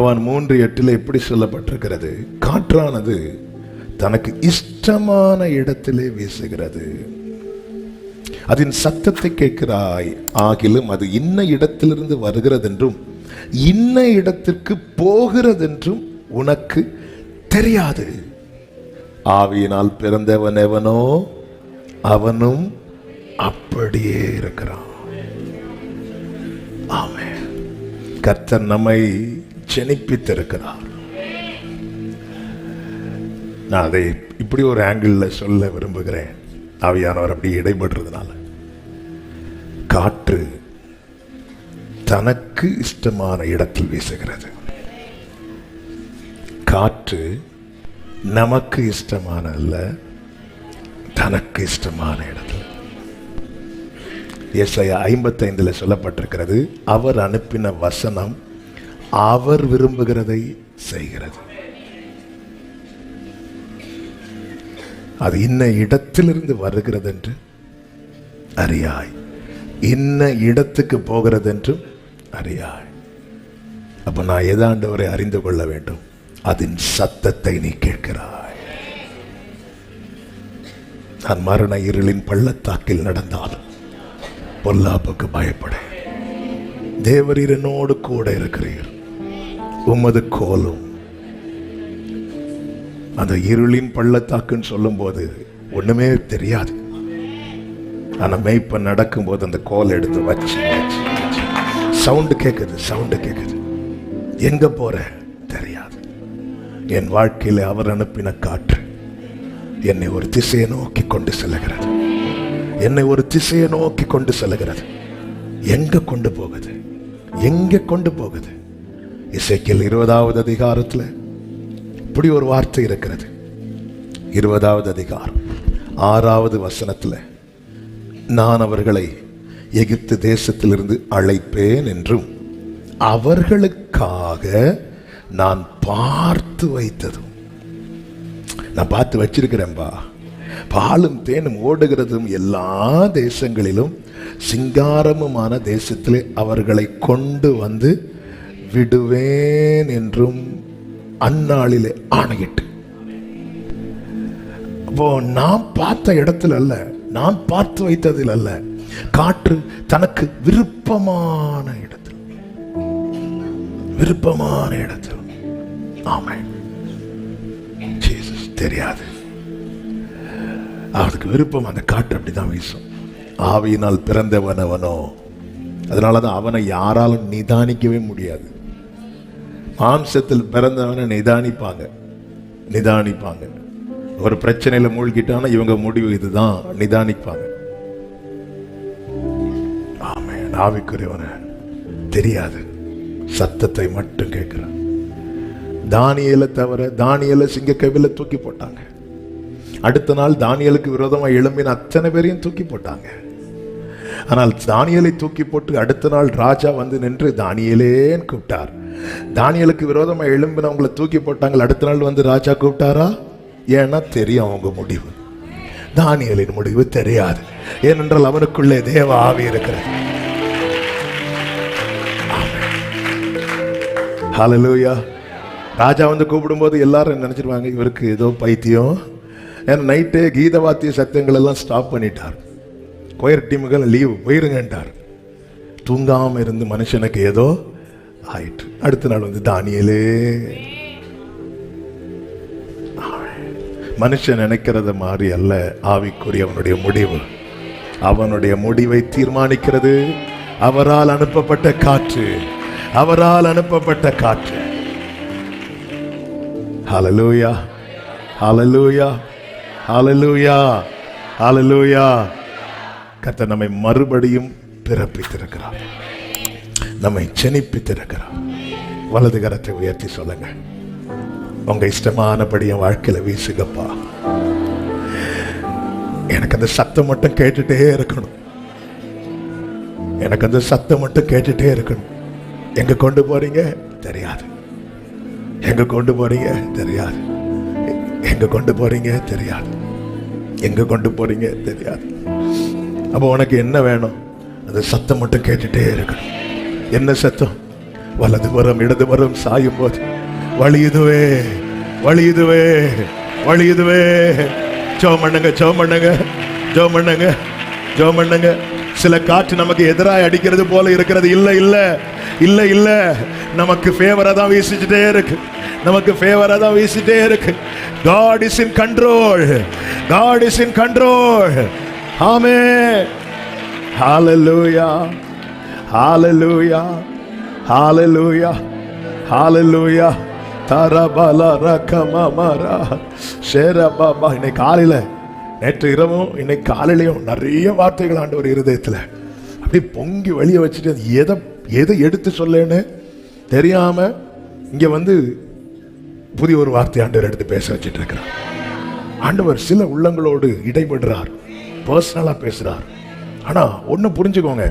3:8 எப்படி சொல்லப்பட்டிருக்கிறது? காற்றானது தனக்கு இஷ்டமான இடத்திலே வீசுகிறது, அதன் சத்தத்தை கேட்கிறாய், ஆகிலும் அது இன்ன இடத்திலிருந்து வருகிறது என்றும் இன்ன இடத்திற்கு போகிறது என்றும் உனக்கு தெரியாது. ஆவியினால் பிறந்தவன் எவனோ அவனும் அப்படியே இருக்கிறான். ஆமென். கர்த்தர் நம்மை ஜெனிப்பித்திருக்கிறார். நான் அதை இப்படி ஒரு ஆங்கிள் சொல்ல விரும்புகிறேன், ஆவியானவர் அப்படி இடைபடுறதுனால. காற்று தனக்கு இஷ்டமான இடத்தில் வீசுகிறது, காற்று நமக்கு இஷ்டமான அல்ல, தனக்கு இஷ்டமான இடத்தில். ஏசாயா 55 சொல்லப்பட்டிருக்கிறது, அவர் அனுப்பின வசனம் அவர் விரும்புகிறதை செய்கிறது. அது இன்ன இடத்திலிருந்து வருகிறது என்று அறியாய், இன்ன இடத்துக்கு போகிறது என்றும் அறியாய். அப்ப நான் ஏதாண்டவரை அறிந்து கொள்ள வேண்டும், அதன் சத்தத்தை நீ கேட்கிறாய். நான் மரண இருளின் பள்ளத்தாக்கில் நடந்தாலும் பொல்லாப்புக்கு பயப்பட, தேவரீர் என்னோடு கூட இருக்கிறீர், உமது கோலும். அந்த இருளின் பள்ளத்தாக்குன்னு சொல்லும் போது ஒண்ணுமே தெரியாது, ஆனா மேய்ப்ப நடக்கும் போது அந்த கோல் எடுத்து வச்சு சவுண்டு கேட்குது, எங்க போற தெரியாது. என் வாழ்க்கையில அவர் அனுப்பின காற்று என்னை ஒரு திசையை நோக்கி கொண்டு செல்லுகிறது, என்னை ஒரு திசையை நோக்கி கொண்டு செல்லுகிறது. எங்க கொண்டு போகுது, எங்க கொண்டு போகுது? எசேக்கியேல் 20வது அதிகாரத்துல இப்படி ஒரு வார்த்தை இருக்கிறது. 20வது அதிகாரம் 6வது வசனத்துல, நான் அவர்களை எகிப்து தேசத்திலிருந்து அழைப்பேன் என்றும் அவர்களுக்காக நான் பார்த்து வைத்ததும். நான் பார்த்து வச்சிருக்கிறேன்பா, பாலும் தேனும் ஓடுகிறதும் எல்லா தேசங்களிலும் சிங்காரமுமான தேசத்திலே அவர்களை கொண்டு வந்து விடுவேன் என்றும் அந்நாளிலே ஆணையிட்டு. அப்போ நான் பார்த்த இடத்துல அல்ல, நான் பார்த்து வைத்ததில் அல்ல, காற்று தனக்கு விருப்பமான இடத்தில், விருப்பமான இடத்தில். ஆமென். ஜீசஸ் தெரியாது, அவருக்கு விருப்பம். அந்த காற்று அப்படிதான் வீசும். ஆவியினால் பிறந்தவன் அவனோ, அதனாலதான் அவனை யாராலும் நிதானிக்கவே முடியாது. மாம்சத்தில் பிறந்தவனை நிதானிப்பாங்க. ஒரு பிரச்சனையில மூழ்கிட்டான இவங்க முடிவு இதுதான், நிதானிப்பாங்க. ஆமென். ஆவிக்குரியவன தெரியாது, சத்தத்தை மட்டும் கேட்கிறான். தானியேலை தவிர, தானியேலை சிங்கக்கவில தூக்கி போட்டாங்க. அடுத்த நாள் தானியேலுக்கு விரோதமா எழும்பின அத்தனை பேரையும் தூக்கி போட்டாங்க. ஆனால் தானியேலை தூக்கி போட்டு அடுத்த நாள் ராஜா வந்து நின்று தானியேலேன்னு கூப்பிட்டார். தானியேலுக்கு விரோதமா எழும்பினவங்களை தூக்கி போட்டாங்க. அடுத்த நாள் வந்து ராஜா கூப்பிட்டாரா? ஏன்னா தெரியும் அவங்க முடிவு. தானியேலின் முடிவு தெரியாது, ஏனென்றால் அவனுக்குள்ளே தேவ ஆவி இருக்கிறது. ஹல்லேலூயா. ராஜா வந்து கூப்பிடும் போது எல்லாரும் நினைச்சிருவாங்க இவருக்கு ஏதோ பைத்தியம். ஏன்னா நைட்டே கீத வாத்திய சத்தங்கள் எல்லாம் ஸ்டாப் பண்ணிட்டார், கொயர் டீமுகள் லீவ் போயிருங்கன்றார். தூங்காம இருந்து மனுஷனுக்கு ஏதோ ஆயிற்று. அடுத்த நாள் வந்து தானியேலே. மனுஷன் நினைக்கிறத மாதிரி அல்ல ஆவிக்குரிய அவனுடைய முடிவு. அவனுடைய முடிவை தீர்மானிக்கிறது அவரால் அனுப்பப்பட்ட காற்று, அவரால் அனுப்பப்பட்ட காற்று. ஹல்லேலூயா, ஹல்லேலூயா, ஹல்லேலூயா, ஹல்லேலூயா. கர்த்தர் நம்மை மறுபடியும் பிறப்பித்திருக்கிறார், நம்மை ஜெனிப்பித்திருக்கிறார். வலது கரத்தை உயர்த்தி சொல்லுங்க, உங்க இஷ்டமானபடி என் வாழ்க்கையில வீசுகப்பா. எனக்கு அந்த சத்தம் மட்டும் கேட்டுட்டே இருக்கணும், எனக்கு அந்த சத்தம் மட்டும் கேட்டுட்டே இருக்கணும். எங்க கொண்டு போறீங்க தெரியாது, எங்க கொண்டு போறீங்க தெரியாது, எங்க கொண்டு போறீங்க தெரியாது, எங்க கொண்டு போறீங்க தெரியாது. அப்போ உனக்கு என்ன வேணும்? அந்த சத்தம் மட்டும் கேட்டுட்டே இருக்கணும். என்ன சத்தம்? வலதுபுறம் இடதுபுறம் சாயும் போது வழியுதுவே வழியுதுவே வழியுதுவே. ஜெபம் பண்ணுங்க, ஜெபம் பண்ணுங்க, ஜெபம் பண்ணுங்க, ஜெபம் பண்ணுங்க. சில காற்று நமக்கு எதிராக அடிக்கிறது போல இருக்கிறது. இல்ல இல்ல இல்ல இல்ல, நமக்கு ஃபேவரா தான் வீசிட்டே இருக்கு, நமக்கு ஃபேவரா தான் வீசிட்டே இருக்கு. God is in control, God is in control. Amen. Hallelujah, hallelujah, hallelujah, hallelujah. தரபல ரகமமரா ஷேரபாபா. இன்னைக்கு காலையில, நேற்று இரவும் இன்னைக்கு காலையிலையும் நிறைய வார்த்தைகள் ஆண்டவர் இருதயத்தில் அப்படி பொங்கி வெளியே வச்சுட்டு எதை எதை எடுத்து சொல்லேன்னு தெரியாம இங்க வந்து புதிய ஒரு வார்த்தை ஆண்டவர் எடுத்து பேச வச்சுட்டு இருக்கிறார். ஆண்டவர் சில உள்ளங்களோடு இடைபடுறார், பர்சனலா பேசுறார். ஆனா ஒண்ணு புரிஞ்சுக்கோங்க,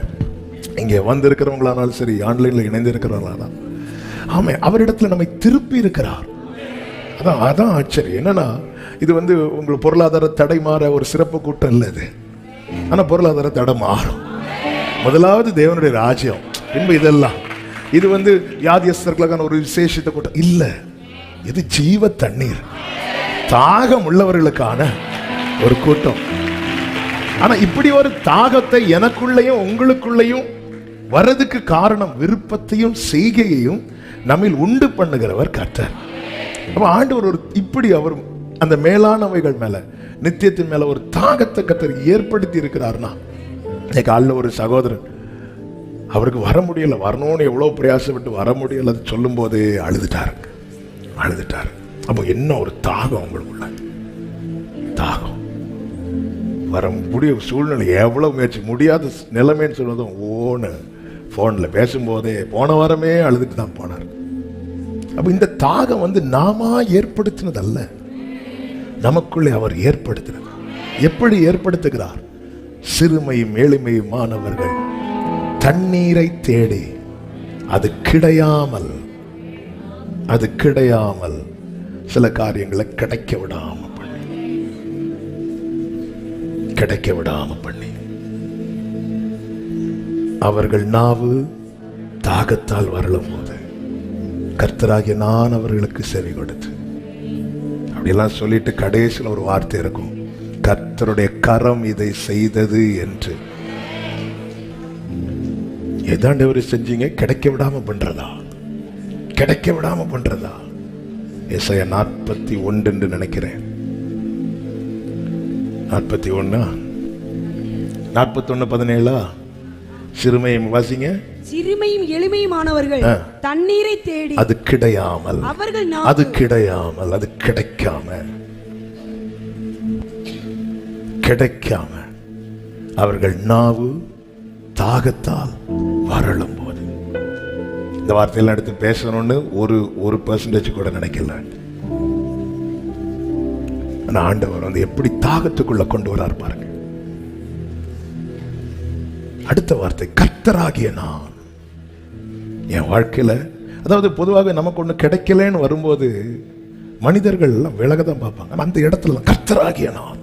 இங்க வந்து இருக்கிறவங்களானாலும் சரி, ஆன்லைன்ல இணைந்து இருக்கிறவங்களானா, ஆமே, அவரிடத்துல நம்மை திருப்பி இருக்கிறார். அதான் ஆச்சரியம். என்னன்னா, இது வந்து உங்களுக்கு பொருளாதார தடை மாற ஒரு சிறப்பு கூட்டம் இல்லை இது. ஆனா பொருளாதார தடை மாறும். முதலாவது தேவனுடைய ராஜ்யம், பின்பு இதெல்லாம். இது வந்து வியாதியஸ்தர்களுக்கான ஒரு விசேஷத்தை கூட்டம் இல்ல, இது ஜீவ தண்ணீர், தாகம் உள்ளவர்களுக்கான ஒரு கூட்டம். ஆனா இப்படி ஒரு தாகத்தை எனக்குள்ளேயும் உங்களுக்குள்ளேயும் வரதுக்கு காரணம் விருப்பத்தையும் செய்கையையும் நம்மில் உண்டு பண்ணுகிறவர் கர்த்தர். அப்ப ஆண்டவர் ஒரு இப்படி அவர் அந்த மேலானவைகள் மேல, நித்தியத்தின் மேல ஒரு தாகத்தை கர்த்தர் ஏற்படுத்தி இருக்கிறார்னா, காலையில் ஒரு சகோதரன் அவருக்கு வர முடியல, வரணும்னு எவ்வளவு பிரயாசப்பட்டு வர முடியல, அது சொல்லும் போதே அழுதுட்டாரு. அப்போ என்ன ஒரு தாகம் உங்களுக்குள்ள, தாகம் வர முடிய சூழ்நிலை, எவ்வளவு முயற்சி முடியாத நிலைமைன்னு சொல்வதும் ஓன்னு போன்ல பேசும்போதே போன வாரமே அழுதுட்டு தான் போனார். அப்ப இந்த தாகம் வந்து நாம ஏற்படுத்தினது அல்ல, நமக்குள்ளே அவர் ஏற்படுத்தினது. எப்படி ஏற்படுத்துகிறார்? சிறுமையும் எளிமையுமானவர்கள் தண்ணீரை தேடி அது கிடையாமல் சில காரியங்களை கிடைக்க விடாம பண்ணி அவர்கள் நாவு தாகத்தால் வரலும் போது கர்த்தராகிய நான் அவர்களுக்கு செவி கொடுத்து, அப்படியெல்லாம் சொல்லிட்டு கடைசியில் ஒரு வார்த்தை இருக்கும், கர்த்தருடைய கரம் இதை செய்தது என்று. எதாண்டவர் செஞ்சீங்க? கிடைக்க விடாம பண்றதா? ஏசாயா 41 என்று நினைக்கிறேன், 41 41:17. சிறுமையும் வாசிங்க. சிறுமையும் எளிமையுமானவர்கள் தண்ணீரை தேடி அது கிடையாமல், அது கிடைக்காம அவர்கள் நாவு தாகத்தால் வரலும் போது. இந்த வார்த்தையெல்லாம் எடுத்து பேசணும்னு ஒரு பெர்சன்டேஜ் கூட நினைக்கல. ஆனா ஆண்டவர் வந்து எப்படி தாகத்துக்குள்ள கொண்டு வரார் பாருங்க. அடுத்த வார்த்தை, கர்த்தராகிய நான். என் வாழ்க்கையில, அதாவது பொதுவாக நமக்கு ஒண்ணு கிடைக்கலன்னு வரும்போது மனிதர்கள் எல்லாம் விலகதான் பார்ப்பாங்க. அந்த இடத்துல கர்த்தராகிய நான்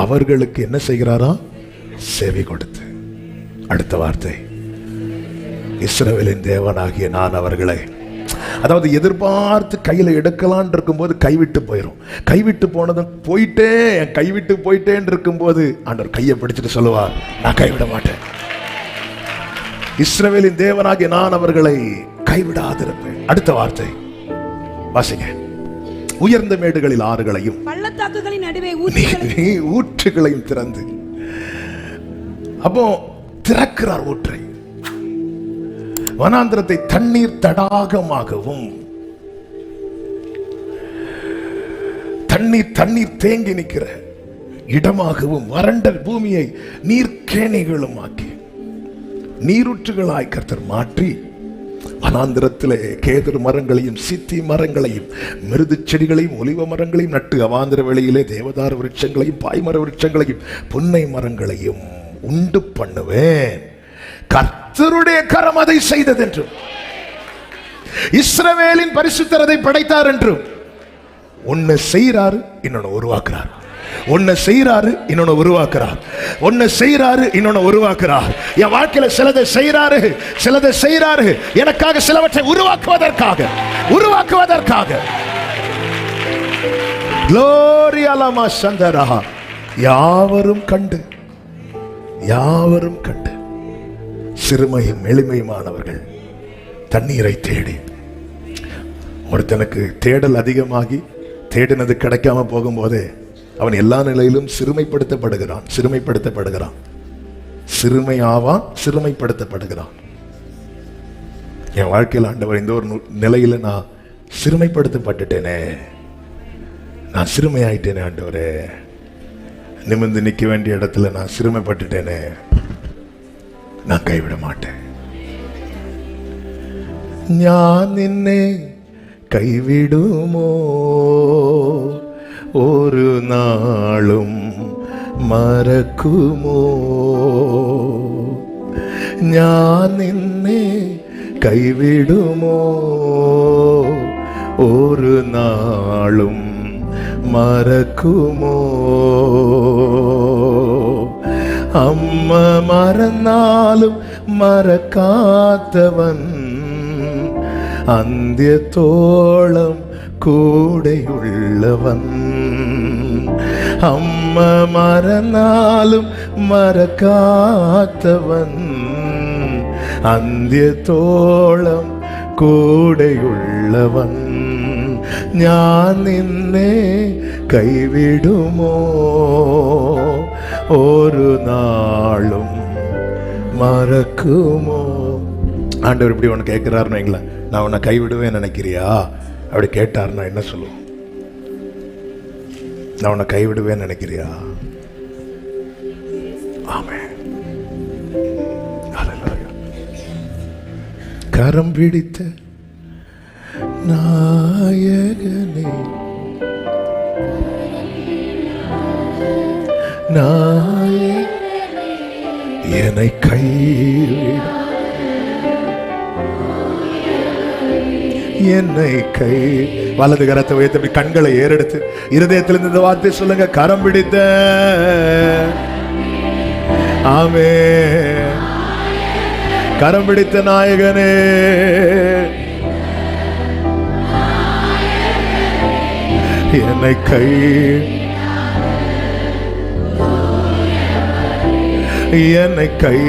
அவர்களுக்கு என்ன செய்கிறாரா? செவி கொடுத்து. அடுத்த வார்த்தை, இஸ்ரவேலின் தேவனாகிய நான் அவர்களை, அதாவது எதிர்பார்த்து கையில எடுக்கலான் இருக்கும்போது கைவிட்டு போனதும் கைவிட்டு போயிட்டேன்னு இருக்கும்போது ஆண்டவர் கையை பிடிச்சிட்டு சொல்லுவார், நான் கைவிட மாட்டேன். இஸ்ரவேலின் தேவனாகிய நான் அவர்களை கைவிடாதிருப்பேன். அடுத்த வார்த்தை வாசிங்க. உயர்ந்த மேடுகளில் ஆறுகளையும் பள்ளத்தாக்குகளின் நடுவே ஊற்றுகளையும் திறந்து. அப்போ திறக்கிறார் ஊற்றை, வனாந்திரத்தை தண்ணீர் தடாகமாகவும், தண்ணீர் தேங்கி நிற்கிற இடமாகவும், வறண்ட பூமியை நீர்க்கேணிகளும் ஆக்கி நீரூற்றுகளாய் கர்த்தர் மாற்றி, வனாந்திரத்திலே கேதுரு மரங்களையும் சித்தி மரங்களையும் மிருது செடிகளையும் ஒலிவ மரங்களையும் நட்டு, அவாந்திர வெளியிலே தேவதார விருட்சங்களையும் பாய்மர விருட்சங்களையும் புன்னை மரங்களையும் உண்டு பண்ணுவேன். கர்த்தருடைய கரம் அதை செய்தது என்றும், இஸ்ரவேலின் பரிசுத்தர் அதை படைத்தார் என்றும். ஒன்னு செய்யறாரு, இன்னொன்னு உருவாக்குறார். ஒன்னு செய்யறாரு, இன்னொன்னு உருவாக்குறார். ஒன்னு செய்யறாரு, இன்னொன்னு உருவாக்குறார். என் வாழ்க்கையில சிலதை செய்யறாரு எனக்காக, சிலவற்றை உருவாக்குவதற்காக. Gloria lama sandara. யாவரும் கண்டு சிறுமையும் எளிமையுமானவர்கள் தண்ணீரை தேடி. ஒருத்தனுக்கு தேடல் அதிகமாகி தேடினது கிடைக்காம போகும்போதே அவன் எல்லா நிலையிலும் சிறுமைப்படுத்தப்படுகிறான். சிறுமைப்படுத்தப்படுகிறான். என் வாழ்க்கையில் ஆண்டவர் இந்த ஒரு நிலையில நான் சிறுமைப்படுத்தப்பட்டுட்டேனே, நான் சிறுமையாயிட்டேனே ஆண்டவரே, நிமிர்ந்து நிற்க வேண்டிய இடத்துல நான் சிறுமைப்பட்டுட்டேனே, நான் கைவிட மாட்டேன். ஞான் நின்னே கைவிடுமோ ஒரு நாளும் மறக்குமோ? ஞான் நின்னே கைவிடுமோ ஒரு நாளும் மறக்குமோ? அம்மா மறந்தாலும் மறக்காதவன் அந்தியத்தோளம் கூடையுள்ளவன். அம்மா மறந்தாலும் மறக்காதவன் அந்தியத்தோளம் கூடையுள்ளவன். ஞான் நின்னே கைவிடுமோ ஒரு நாளும் மறக்குமோ? ஆண்டவர் இப்படி ஒன்று கேட்கிறாருன்னு வைங்களேன், நான் உன்னை கைவிடுவேன் நினைக்கிறியா? அப்படி கேட்டாருன்னா என்ன சொல்லுவோம்? நான் உன்னை கைவிடுவேன் நினைக்கிறியா? ஆமென். ஹல்லேலூயா. கரம் பிடித்த நாயகனே, என்னை வலது கரத்தை உயர்த்தி கண்களை ஏறெடுத்து இருதயத்திலிருந்து இந்த வார்த்தை சொல்லுங்க. கரம் பிடித்த ஆமென், கரம் பிடித்த நாயகனே, என்னை கை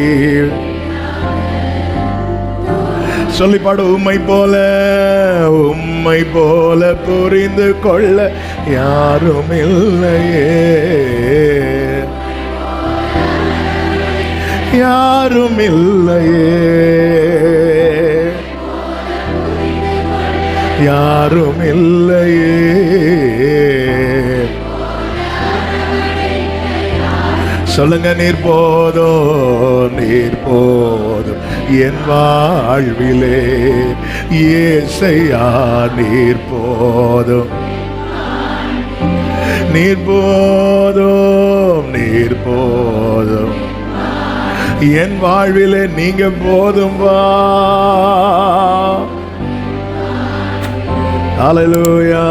சொல்லி பாடு. உம்மை போல புரிந்து கொள்ள யாரும் இல்லையே, யாரும் இல்லையே, யாரும் இல்லையே. சொல்லுங்க. நீர் போதும் என் வாழ்விலே இயேசையா, நீர் போதும் என் வாழ்விலே, நீங்க போதும் வா. ஹல்லேலூயா.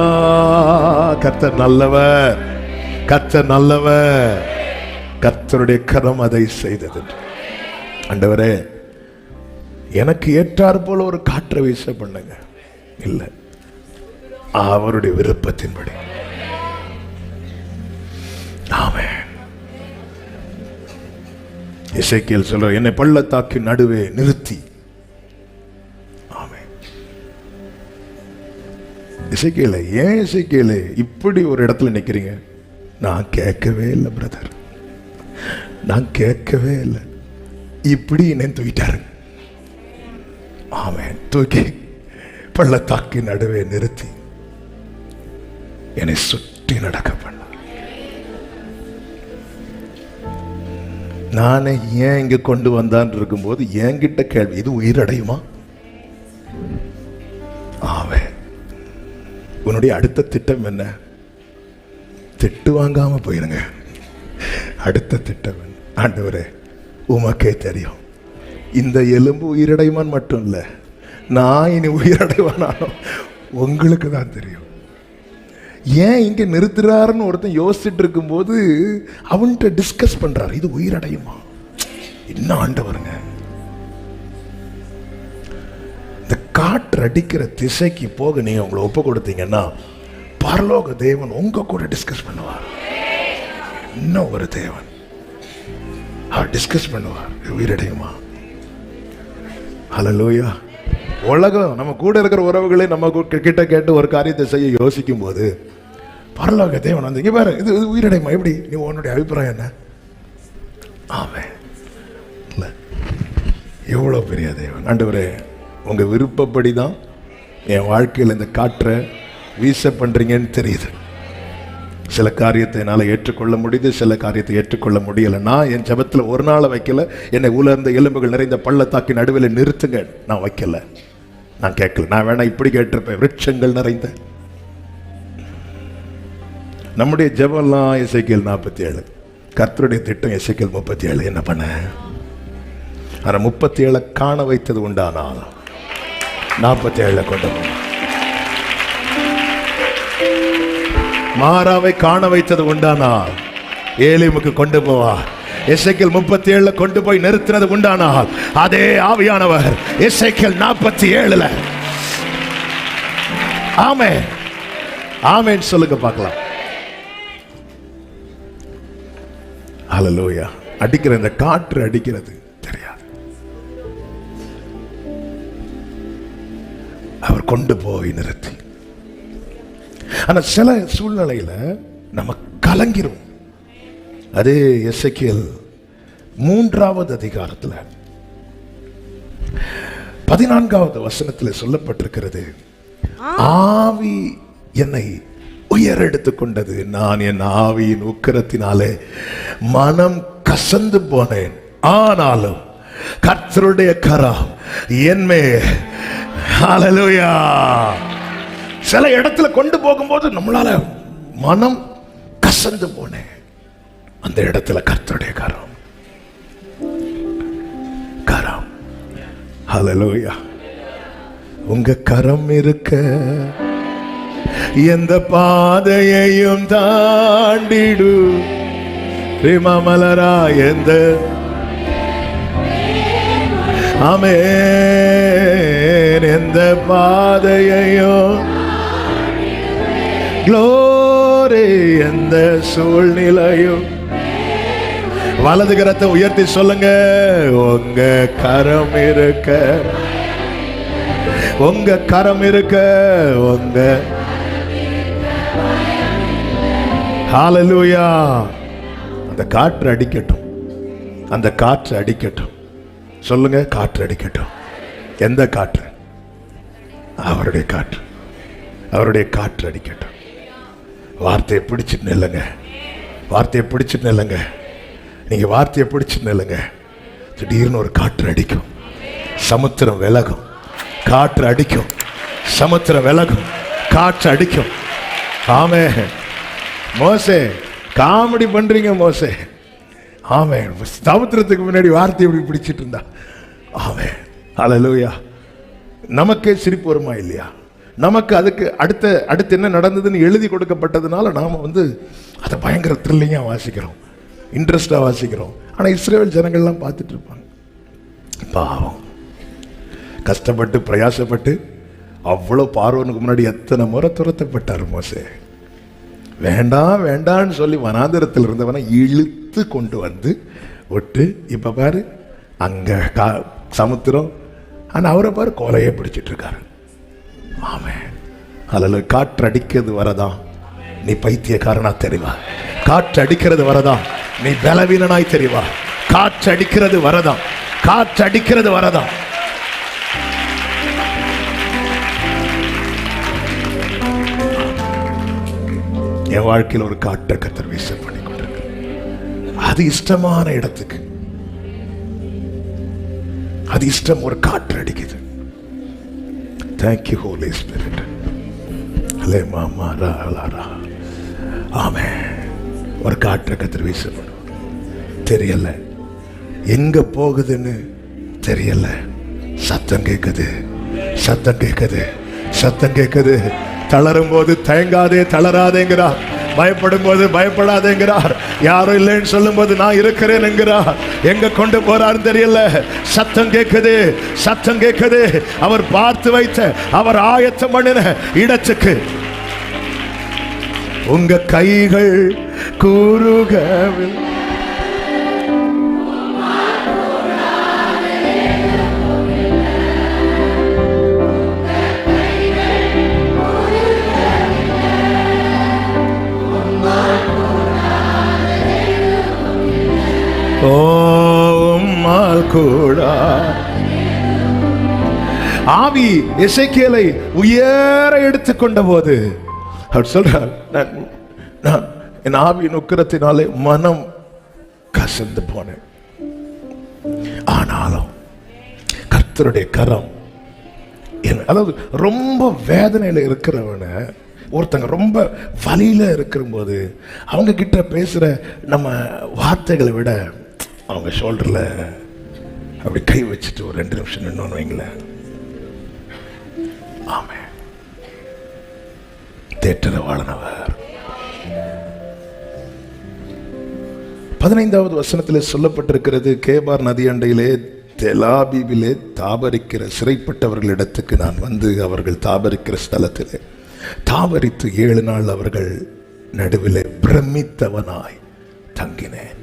கர்த்தர் நல்லவர், கர்த்தருடைய கரம் அதை செய்தது. ஆண்டவரே, எனக்கு ஏற்றார் போல ஒரு காற்றை வீச பண்ணுங்க. இல்ல, அவருடைய விருப்பத்தின்படி. ஆமென். எசேக்கியேல் சொல்ற, என்னை பள்ளத்தாக்கின் நடுவே நிறுத்தி. ஆமென். எசேக்கியேலே, ஏன் எசேக்கியேலே இப்படி ஒரு இடத்துல நிக்கிறீங்க? நான் கேட்கவே இல்லை பிரதர், நான் கேட்கவே இல்லை. இப்படி என்னை தூக்கிட்டாரு. ஆமென். தூக்கி பள்ளத்தாக்கி நடுவே நிறுத்தி என்னை சுற்றி நடக்க பண்ண. நானே ஏன் இங்க கொண்டு வந்தான் இருக்கும்போது என்கிட்ட கேள்வி, இது உயிரடையுமா? ஆமென். உன்னுடைய அடுத்த திட்டம் என்ன? திட்டு வாங்காம போயிருங்க. அடுத்த திட்டம் ஆண்டவரே உமக்கே தெரியும். இந்த எலும்பு உயிரடைவான் மட்டும் இல்லை, நான் இனி உயிரடைவானாலும் உங்களுக்கு தான் தெரியும். ஏன் இங்க நிறுத்துறாருன்னு ஒருத்தன் யோசிச்சுட்டு இருக்கும்போது அவன்கிட்ட டிஸ்கஸ் பண்றாரு, இது உயிரடையுமா? என்ன ஆண்டவருங்க, இந்த காற்று அடிக்கிற திசைக்கு போக நீங்க உங்களை ஒப்பு கொடுத்தீங்கன்னா பரலோக தேவன் உங்க கூட டிஸ்கஸ் பண்ணுவார். இன்னும் ஒரு தேவன் அவர் டிஸ்கஸ் பண்ணுவார், உயிரடையுமா? ஹல்லேலூயா. உலகம் நம்ம கூட இருக்கிற உறவுகளே நம்ம கிட்ட கேட்டு ஒரு காரியத்தை செய்ய யோசிக்கும் போது பரலோக தேவன் வந்து இங்க பாரு, இது உயிரடையுமா? எப்படி? நீ உன்னுடைய அபிப்பிராயம் என்ன? ஆமென். இல்ல, எவ்வளவு பெரிய தேவன். ஆண்டவரே, உங்க விருப்பப்படி தான் என் வாழ்க்கையில் இந்த காற்றை வீச பண்றீங்கன்னு தெரியுது. சில காரியத்தை என்னால் ஏற்றுக்கொள்ள முடியுது, சில காரியத்தை ஏற்றுக்கொள்ள முடியலை. நான் என் ஜெபத்தில் ஒரு நாளை வைக்கல, என்னை உலர்ந்த எலும்புகள் நிறைந்த பள்ளத்தாக்கி நடுவில் நிறுத்துங்க, நான் வைக்கல, நான் கேட்கல. நான் வேணா இப்படி கேட்டிருப்பேன், விருட்சங்கள் நிறைந்த. நம்முடைய ஜெபம்லாம் எசேக்கியேல் 47, கர்த்தருடைய திட்டம் எசேக்கியேல் 37. என்ன பண்ண? ஆனால் 37 காண வைத்தது உண்டானால் 47 கொண்டு போ. மாறாவை காண வைத்தது உண்டானால் ஏலிமுக்கு கொண்டு போவா. எசேக்கியேல் 37 கொண்டு போய் நிறுத்தினது உண்டானால் அதே ஆவியானவர் எசேக்கியேல் 47. ஆமென், ஆமென் சொல்லுங்க பார்க்கலாம். ஹல்லேலூயா. அடிக்கிற இந்த காற்று அடிக்கிறது தெரியாது, அவர் கொண்டு போய் நிறுத்தி. ஆனா சில சூழ்நிலையில நம்ம கலங்கிரும். அதே எசேக்கியேல் 3வது அதிகாரத்துல 14வது வசனத்தில் சொல்லப்பட்டிருக்கிறது, ஆவி என்னை உயரெடுத்து கொண்டது, நான் என் ஆவியின் உக்கிரத்தினாலே மனம் கசந்து போனேன், ஆனாலும் கர்த்தருடைய கரம் என்மேல். ஹல்லேலூயா. சில இடத்துல கொண்டு போகும்போது நம்மளால மனம் கசந்து போனேன், அந்த இடத்துல கர்த்தருடைய கரம். கரம். ஹல்லேலூயா. உங்க கரம் இருக்க எந்த பாதையையும் தாண்டிடு, மலரா எந்த. ஆமென். எந்த பாதையையும் க்ளோரி, எந்த சூழ்நிலையும். வலது கரத்தை உயர்த்தி சொல்லுங்க, உங்க கரம் இருக்க, உங்க கரம் இருக்க, உங்க. ஹல்லேலூயா. அந்த காற்று அடிக்கட்டும், அந்த காற்று அடிக்கட்டும். சொல்லுங்க, காற்று அடிக்கட்டும். எந்த காற்று? அவருடைய காற்று, அவருடைய காற்று அடிக்கட்டும். வார்த்தையை பிடிச்சிட்டு நில்லுங்க, வார்த்தையை பிடிச்சிட்டு நில்லுங்க. நீங்க வார்த்தையை பிடிச்சிட்டு நில்லுங்க. திடீர்னு ஒரு காற்று அடிக்கும், சமுத்திரம் விலகும். காற்று அடிக்கும், சமுத்திரம் விலகும், காற்று அடிக்கும். ஆமென். மோசே, காமெடி பண்றீங்க மோசே. ஆமென். சமுத்திரத்துக்கு முன்னாடி வார்த்தை எப்படி பிடிச்சிட்டு இருந்தா. ஆமென். ஹல்லேலூயா. நமக்கே சிரிப்பு வருமா இல்லையா? நமக்கு அதுக்கு அடுத்து என்ன நடந்ததுன்னு எழுதி கொடுக்கப்பட்டதுனால நாம அதை பயங்கர த்ரில்லிங்கா வாசிக்கிறோம், இன்ட்ரெஸ்டா வாசிக்கிறோம். ஆனா இஸ்ரவேல் ஜனங்கள்லாம் பார்த்துட்டு இருப்பாங்க. பாவம், கஷ்டப்பட்டு பிரயாசப்பட்டு அவ்வளோ பார்வோனுக்கு முன்னாடி எத்தனை முறை துரத்தப்பட்டார் மோசே. வேண்டாம் வேண்டான்னு சொல்லி வனாந்தரத்தில் இருந்தவனை இழுத்து கொண்டு வந்து விட்டு, இப்ப பாரு அங்க சமுத்திரம், ஆனா அவரை பாரு கோலையே பிடிச்சிட்டு இருக்காரு. ஆமென். அல்ல, காற்று அடிக்கிறது வரதான் நீ பைத்தியக்காரனா தெரிவா. காற்று அடிக்கிறது வரதான் நீ பலவீனனாய் தெரிவா. காற்று அடிக்கிறது வரதான், காற்று அடிக்கிறது வரதான். என் வாழ்க்கையில் ஒரு காற்றை கர்த்தர் வீச பண்ணி கொண்டிருக்கிறார். அது இஷ்டமான இடத்துக்கு, அது இஷ்டம். ஒரு காற்று அடிக்குது. Thank you holy spirit. ஆமென். ஒரு காற்றை கர்த்தர் வீச பண்ணும். தெரியல எங்க போகுதுன்னு தெரியல. சத்தம் கேட்குது, சத்தம் கேட்குது, சத்தம் கேட்குது. தளரும் போது தயங்காதே தளராதேங்கிறார். பயப்படும் போது பயப்படாதேங்கிறார். யாரும் இல்லைன்னு சொல்லும் போது நான் இருக்கிறேன் என்கிறார். எங்க கொண்டு போறாருன்னு தெரியல. சத்தம் கேட்குது, சத்தம் கேட்குது. அவர் பார்த்து வைத்த, அவர் ஆயத்தம் பண்ணின இடத்துக்கு உங்க கைகள் கூறுகவில் கூட ஆவி எசேக்கியேலை உயர எடுத்துக்கொண்ட போது அவர் சொல்றார், நான் என் ஆவியின் உக்கிரத்தினாலே மனம் கசந்து போனேன். ஆனாலும் கர்த்தருடைய கரம், அதாவது ரொம்ப வேதனையில இருக்கிறவன, ஒருத்தங்க ரொம்ப வலியில இருக்கிற போது அவங்க கிட்ட பேசுற நம்ம வார்த்தைகளை விட அவங்க ஷோல்டர்ல அப்படி கை வச்சுட்டு ஒரு 2 நிமிஷம் நின்னு வைங்களேன். ஆமே, தேற்றரவாளனவர். 15வது வசனத்தில் சொல்லப்பட்டிருக்கிறது, கேபார் நதி அண்டையிலே தெலாபீபிலே தாபரிக்கிற சிறைப்பட்டவர்களிடத்துக்கு நான் வந்து அவர்கள் தாபரிக்கிற ஸ்தலத்திலே தாபரித்து 7 நாள் அவர்கள் நடுவிலே பிரமித்தவனாய் தங்கினேன்.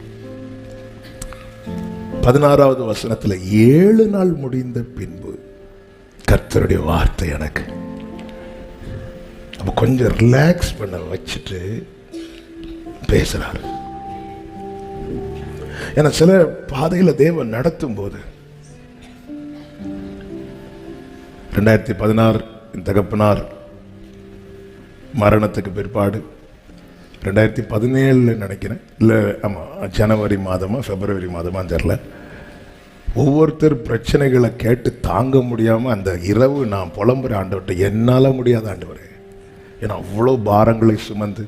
16வது வசனத்தில் 7 நாள் முடிந்த பின்பு கர்த்தருடைய வார்த்தை எனக்கு அப்ப கொஞ்சம் ரிலாக்ஸ் பண்ண வச்சுட்டு பேசுறாரு. ஏன்னா சில பாதையில தேவன் நடத்தும் போது 2016 தகப்பனார் மரணத்துக்கு பிற்பாடு 2017 நினைக்கிறேன், இல்லை ஆமாம் ஜனவரி மாதமா பிப்ரவரி மாதமா தெரியல, ஒவ்வொருத்தர் பிரச்சனைகளை கேட்டு தாங்க முடியாமல் அந்த இரவு நான் புலம்புற ஆண்டவர்கிட்ட, என்னால் முடியாத ஆண்டவரே, ஏன்னா அவ்வளோ பாரங்களை சுமந்து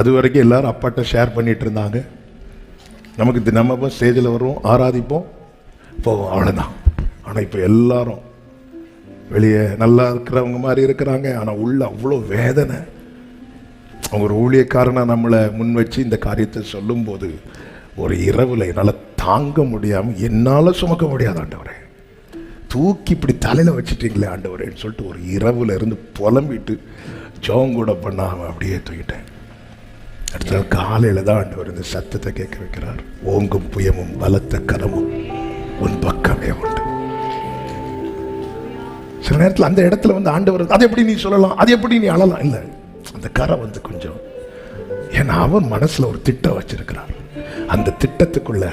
அது வரைக்கும் எல்லாரும் அப்பாட்ட ஷேர் பண்ணிட்டு இருந்தாங்க. நமக்கு நம்ம ஸ்டேஜில் வருவோம், ஆராதிப்போம், போவோம், அவ்வளோதான். ஆனால் இப்போ எல்லாரும் வெளியே நல்லா இருக்கிறவங்க மாதிரி இருக்கிறாங்க, ஆனால் உள்ள அவ்வளோ வேதனை. அவங்க ஒரு ஊழியக்காரனாக நம்மளை முன் வச்சு இந்த காரியத்தை சொல்லும்போது ஒரு இரவில் என்னால் தாங்க முடியாமல், என்னால் சுமக்க முடியாது ஆண்டவரே, தூக்கி இப்படி தலையில் வச்சுட்டீங்களே ஆண்டவரேன்னு சொல்லிட்டு ஒரு இரவில் இருந்து புலம்பிட்டு ஜோம் கூட பண்ணாமல் அப்படியே தூக்கிட்டேன். அடுத்த நாள் காலையில் தான் ஆண்டவர் இந்த சத்தத்தை கேட்க வைக்கிறார், ஓங்கும் புயமும் பலத்த கரமும் உன் பக்கமே உண்டு. சில நேரத்தில் அந்த இடத்துல வந்து ஆண்டவர், அதை எப்படி நீ சொல்லலாம், அது எப்படி நீ அழலாம், இல்லை அந்த கரை வந்து கொஞ்சம், ஏன்னா அவன் மனசுல ஒரு திட்டம் வச்சிருக்கிறார். அந்த திட்டத்துக்குள்ள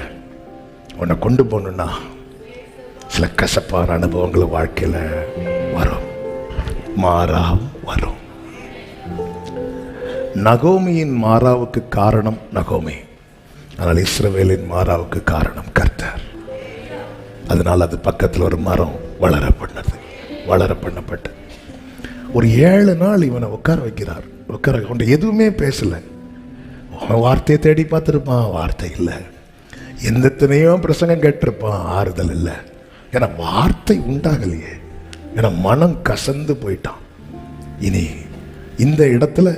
உன்னை கொண்டு போகணும்னா சில கசப்பான அனுபவங்கள் வாழ்க்கையில வரும், மாறா வரும். நகோமியின் மாறாவுக்கு காரணம் நகோமி, ஆனால் இஸ்ரவேலின் மாறாவுக்கு காரணம் கர்த்தர். அதனால் அது பக்கத்தில் ஒரு மரம் வளர பண்ணப்பட்டு ஒரு 7 நாள் இவனை உட்கார வைக்கிறார். உட்கார கொண்டு எதுவுமே பேசல. அவன் வார்த்தையை தேடி பார்த்துருப்பான், வார்த்தை இல்லை. எந்தனையோ பிரசங்கம் கேட்டிருப்பான், ஆறுதல் இல்லை. ஏன்னா வார்த்தை உண்டாகலையே, ஏன்னா மனம் கசந்து போயிட்டான். இனி இந்த இடத்துல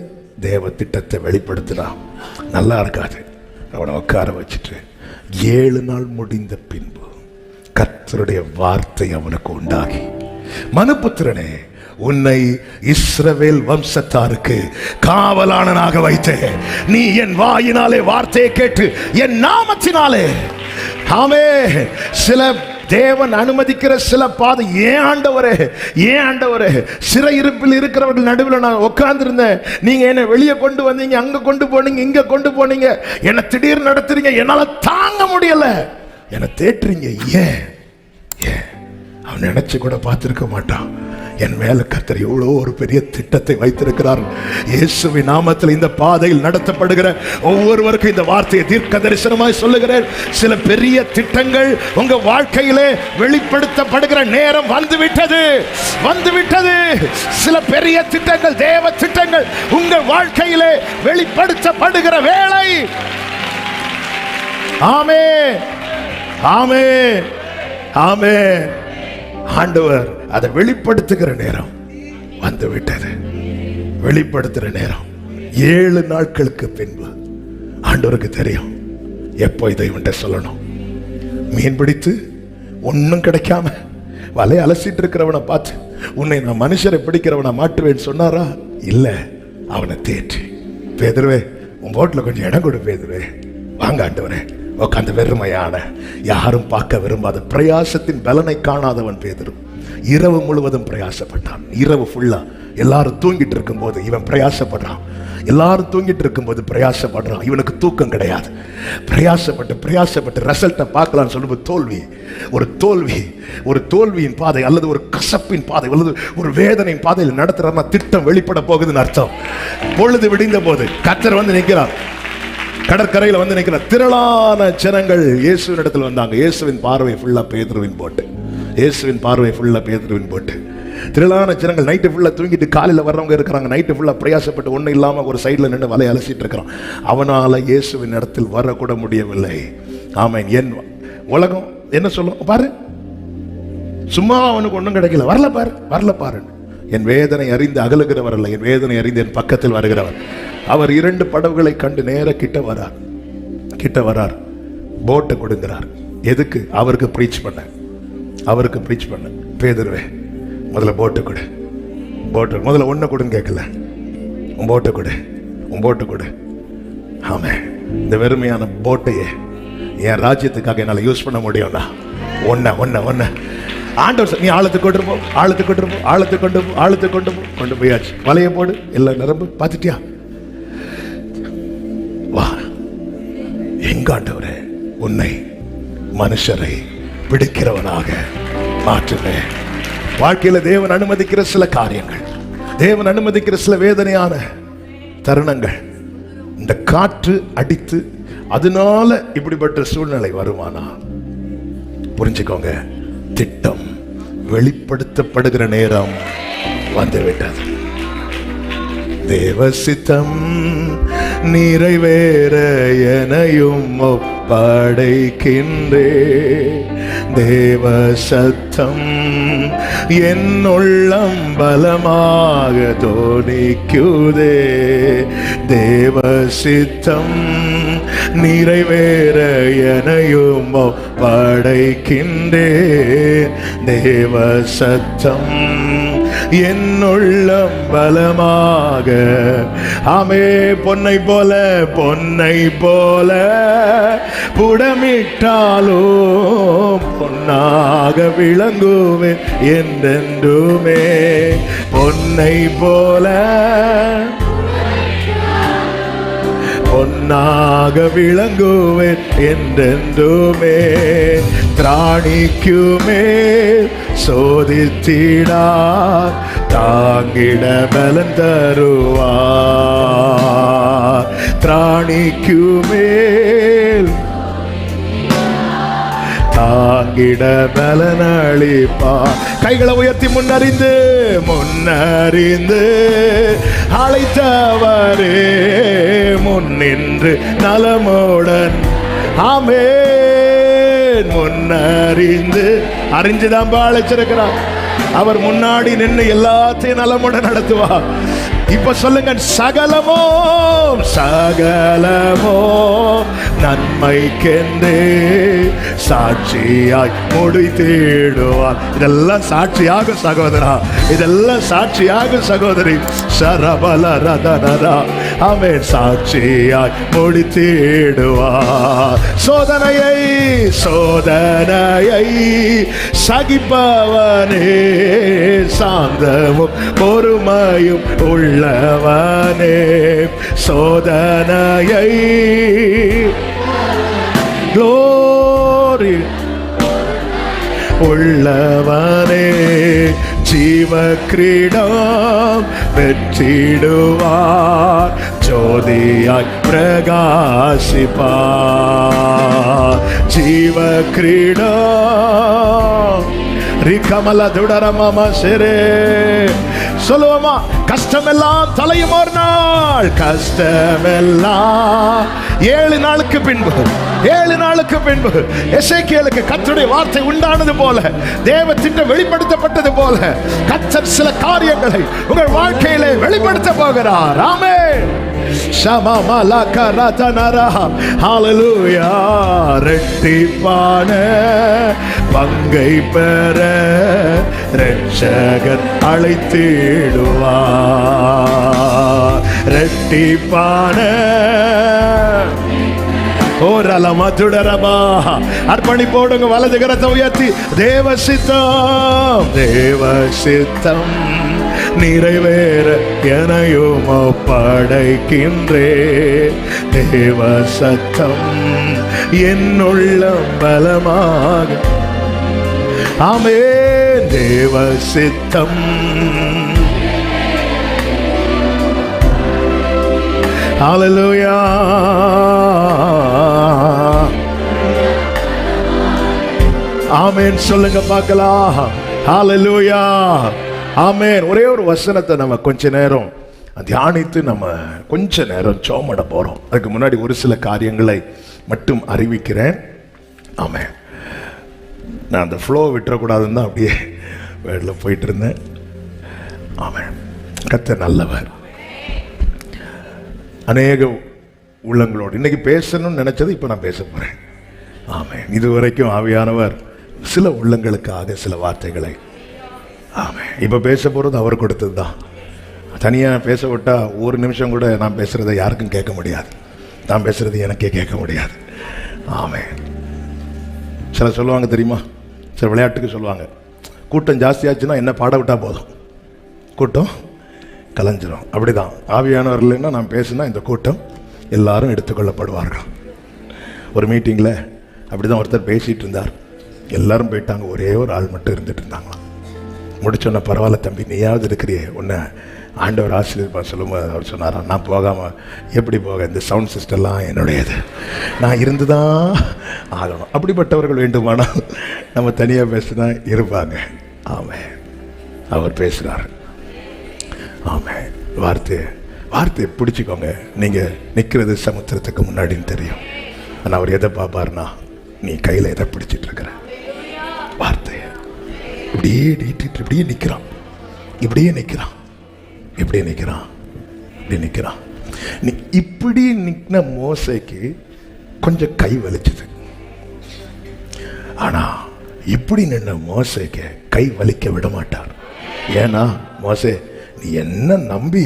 தேவ திட்டத்தை வெளிப்படுத்தினா நல்லா இருக்காது. அவனை உட்கார வச்சுட்டு 7 நாள் முடிந்த பின்பு கர்த்தருடைய வார்த்தை அவனுக்கு உண்டாகி, மனுபுத்திரனே, உன்னை இஸ்ரவேல் வம்சத்தாருக்கு காவலாளனாக வைத்தேன். நீ என் வாயினாலே வார்த்தையை கேட்டு என் நாமத்தினாலே. ஆமே, சில தேவன் அனுமதிக்கிற சில பாதை, ஏன் ஆண்டவரே சிறையிருப்பில் இருக்கிறவர்கள் நடுவில் நான் உட்கார்ந்து இருந்தேன், நீங்க என்ன வெளியே கொண்டு வந்தீங்க, அங்க கொண்டு போனீங்க, இங்க கொண்டு போனீங்க, என்ன திடீர்னு நடத்துறீங்க, என்னால தாங்க முடியல, என்ன தேட்டுறீங்க. ஏன் அவன் நினைச்சு கூட பார்த்திருக்க மாட்டான், என் மேல கர்த்தர் எவ்வளோ ஒரு பெரிய திட்டத்தை வைத்திருக்கிறார். இயேசுவின் நாமத்தில் இந்த பாதையில் நடத்தப்படுகிற ஒவ்வொருவருக்கும் இந்த வார்த்தையை தீர்க்க தரிசனமாய் சொல்லுகிறேன். சில பெரிய திட்டங்கள் உங்க வாழ்க்கையிலே வெளிப்படுத்தப்படுகிற நேரம் வந்துவிட்டது. சில பெரிய திட்டங்கள், தேவ திட்டங்கள் உங்கள் வாழ்க்கையிலே வெளிப்படுத்தப்படுகிற வேளை. ஆமென், ஆமென், ஆமென். ஆண்டவர் அதை வெளிப்படுத்துகிற நேரம் வந்துவிட்டது. வெளிப்படுத்துற நேரம் 7 நாட்களுக்கு பின்பு ஆண்டவருக்கு தெரியும் எப்போ இதை இவன்ட்ட சொல்லணும். மீன் பிடித்து ஒன்னும் கிடைக்காம வலை அலசிட்டு இருக்கிறவனை பார்த்து உன்னை நான் மனுஷரை பிடிக்கிறவனை மாட்டுவேன்னு சொன்னாரா? இல்ல, அவனை தேற்றி, பேதுருவே உன் போட்டில் கொஞ்சம் இடம் கொடு பேதுருவே, வாங்க ஆண்டவரே உட்காந்து வெறுமையான யாரும் பார்க்க விரும்பாத பிரயாசத்தின் பலனை காணாதவன் பேதுரு இரவு முழுவதும் பிரயாசப்பட்டான். இரவு ஃபுல்லா எல்லாரும் தூங்கிட்டு இருக்கும் போது இவன் பிரயாசப்படுறான். எல்லாரும் தூங்கிட்டு இருக்கும் போது பிரயாசப்படுறான். இவனுக்கு தூக்கம் கிடையாது. பிரயாசப்பட்டு ரிசல்ட்டை பார்க்கலான்னு சொல்லும்போது ஒரு தோல்வியின் பாதை அல்லது ஒரு கசப்பின் பாதை அல்லது ஒரு வேதனையின் பாதையில் நடத்துறாருன்னா திட்டம் வெளிப்பட போகுதுன்னு அர்த்தம். பொழுது விடிந்த போது கர்த்தர் வந்து நிற்கிறார், கடற்கரையில் வந்து நிற்கிறார். திரளான ஜனங்கள் இயேசுவின் இடத்துல வந்தாங்க. இயேசுவின் பார்வை ஃபுல்லா பேதுருவின் போட்டு. திரளான ஜனங்கள் நைட்டு ஃபுல்லா தூங்கிட்டு காலையில் வர்றவங்க இருக்கிறாங்க. நைட்டு ஃபுல்லா பிரயாசப்பட்டு ஒன்றும் இல்லாமல் ஒரு சைடில் நின்று வலையை அலசிட்டு இருக்கிறான். அவனால இயேசுவின் இடத்தில் வரக்கூட முடியவில்லை. ஆமென். என் உலகம் என்ன சொல்லும் பாரு, சும்மா அவனுக்கு ஒன்றும் கிடைக்கல, வரல பாரு. என் வேதனை அறிந்து அகலுகிறவர் அல்ல, என் வேதனை அறிந்து என் பக்கத்தில் வருகிறவர். அவர் 2 படகுகளை கண்டு நேர கிட்ட வரார். போட்டை கொடுங்கிறார். எதுக்கு? அவருக்கு ப்ரீச் பண்ண. பேதுருவே முதல்ல போட்டு கொடு, முதல்ல ஒன்றை கொடுன்னு கேட்கல, உன் போட்டு கொடு. ஆமே, இந்த வெறுமையான போட்டையே என் ராஜ்யத்துக்காக என்னால் யூஸ் பண்ண முடியும்னா ஒன்ன ஆண்டவர் நீ ஆழத்துக்கு கொண்டு போயாச்சு. வலைய போடு, எல்லாம் நிரம்பு. பார்த்துட்டியா? வா, எங்க ஆண்டவரே உன்னை மனுஷரை பிடிக்கிறவனாக மாற்றுவேன். வாழ்க்கையில தேவன் அனுமதிக்கிற சில காரியங்கள், தேவன் அனுமதிக்கிற சில வேதனையான தருணங்கள், இந்த காற்று அடித்து அதனால இப்படிப்பட்ட சூழ்நிலை வருமானா புரிஞ்சுக்கோங்க, திட்டம் வெளிப்படுத்தப்படுகிற நேரம் வந்துவிட்டது. தேவ சித்தம் நிறைவேற எனையும் ஒப்படைக்கின்றே. தேவ சத்தம் என் உள்ளம் பலமாக தோணிக்குதே. தேவ சித்தம் நிறைவேற எனையும் ஒப்படைக்கின்றே. தேவ சத்தம் என் உள்ளம் பலமாக. ஆமே, பொன்னை போல புடமிட்டாலும் பொன்னாக விளங்குவேன் என்றென்றுமே. பொன்னை போல பொன்னாக விளங்குவேன் என்றென்றுமே. திராணிக்குமே சோதித்திடார் தாங்கிட பலன் தருவார். திராணிக்குமேல் தாங்கிட பலனளிப்பார். கைகளை உயர்த்தி முன்னறிந்து அழைத்தவரே முன்னின்று நலமுடன். ஆமென். அறிஞ்சுதான் அழைச்சிருக்கிறார். அவர் முன்னாடி நின்று எல்லாத்தையும் நலமுடன் நடத்துவார். இப்ப சொல்லுங்க, சகலமோ நன்மைக்கென்றே சாட்சியாய் முடித்திடுவார். இதெல்லாம் சாட்சியாக சகோதரா, இதெல்லாம் சாட்சியாக சகோதரி. சரபல ரதனரா, ஆமென். சாட்சியாய் முடித்திடுவார். சோதனையை சகிப்பவனே, சாந்தமும் பொறுமையும் உள்ளவனே. சோதனையை glory உள்ளவனே. ஜீவ கிரீடம் பெற்றிடுவார். ஜோதியாய் பிரகாசிப்பார். ஜீவ கிரீடம் ரிகமல துடரமம சிரே சொல்லுவோமா? கஷ்டமெல்லாம் தொலையும் ஒரு நாள். கஷ்டமெல்லாம் 7 நாளுக்கு பின்பு எசேக்கியேலுக்கு கர்த்தருடைய வார்த்தை உண்டானது போல, தேவ திட்டம் வெளிப்படுத்தப்பட்டது போல, கர்த்தர் சில காரியங்களை உங்கள் வாழ்க்கையிலே வெளிப்படுத்த போகிறார். ஆமென். ஹல்லேலூயா. இரட்டிப்பான பங்கை பெற இரட்சகர் அழைத்திடுவார். இரட்டிப்பான அர்ப்பணி போடுங்க. வலது கரத்தை உயர்த்தி, தேவ சித்தம் நிறைவேற எனையும் ஒப்படைக்கின்றே. தேவ சத்தம் என்னுள்ளம் பலமாக. ஆமென். தேவ சித்தம். ஹல்லேலூயா. ஆமென் சொல்லுங்க பார்க்கலாம். ஹல்லேலூயா. ஆமென். ஒரே ஒரு வசனத்தை நம்ம கொஞ்ச நேரம் தியானித்து நம்ம கொஞ்ச நேரம் சோமட போறோம். அதுக்கு முன்னாடி ஒரு சில காரியங்களை மட்டும் அறிவிக்கிறேன். ஆமென். நான் அந்த ஃப்ளோ விட்டுறக்கூடாதுன்னு தான் அப்படியே வேடில் போயிட்டு இருந்தேன். ஆமென். கர்த்தர் நல்லவர். அநேக உள்ளங்களோடு இன்னைக்கு பேசணும்னு நினைச்சது இப்போ நான் பேச போறேன். ஆமென். இதுவரைக்கும் ஆவியானவர் சில உள்ளங்களுக்காக சில வார்த்தைகளை, ஆமென், இப்போ பேச போகிறது அவர் கொடுத்தது தான். தனியாக பேச விட்டா ஒரு நிமிஷம் கூட நான் பேசுகிறத யாருக்கும் கேட்க முடியாது. நான் பேசுகிறது எனக்கே கேட்க முடியாது. ஆமென். சில சொல்லுவாங்க தெரியுமா, சில விளையாட்டுக்கு சொல்லுவாங்க, கூட்டம் ஜாஸ்தியாச்சுன்னா என்ன பாட விட்டா போதும், கூட்டம் கலைஞ்சிரும். அப்படிதான் ஆவியானவர் இல்லைன்னா நான் பேசுனா இந்த கூட்டம் எல்லாரும் எடுத்துக்கொள்ளப்படுவார்கள். ஒரு மீட்டிங்கில் அப்படி தான் ஒருத்தர் பேசிகிட்டு இருந்தார். எல்லாரும் போயிட்டாங்க, ஒரே ஒரு ஆள் மட்டும் இருந்துட்டு இருந்தாங்களாம். முடிச்சோன்னா, பரவாயில்ல தம்பி, நீயாவது இருக்கிறியே, உன்னை ஆண்டவர் ஆசீர்வாதம் சொல்லும்போது அவர் சொன்னாராம், நான் போகாமல் எப்படி போக, இந்த சவுண்ட் சிஸ்டம்லாம் என்னுடையது, நான் இருந்து தான் ஆகணும். அப்படிப்பட்டவர்கள் வேண்டுமானால் நம்ம தனியாக பேசினா இருப்பாங்க. ஆமென். அவர் பேசுகிறார். ஆமென். வார்த்தையை பிடிச்சிக்கோங்க. நீங்கள் நிற்கிறது சமுத்திரத்துக்கு முன்னாடின்னு தெரியும். ஆனால் அவர் எதை பார்ப்பார்னா, நீ கையில் எதை பிடிச்சிட்டு இருக்கிற வார்த்தையை இப்படியே நீட்டிட்டு இப்படியே நிற்கிறான். நீ இப்படி நிற்கின மோசைக்கு கொஞ்சம் கை வலிச்சது. ஆனா இப்படி நின்ன மோசைக்கு கை வலிக்க விட மாட்டார். ஏன்னா, மோசே, நீ என்ன நம்பி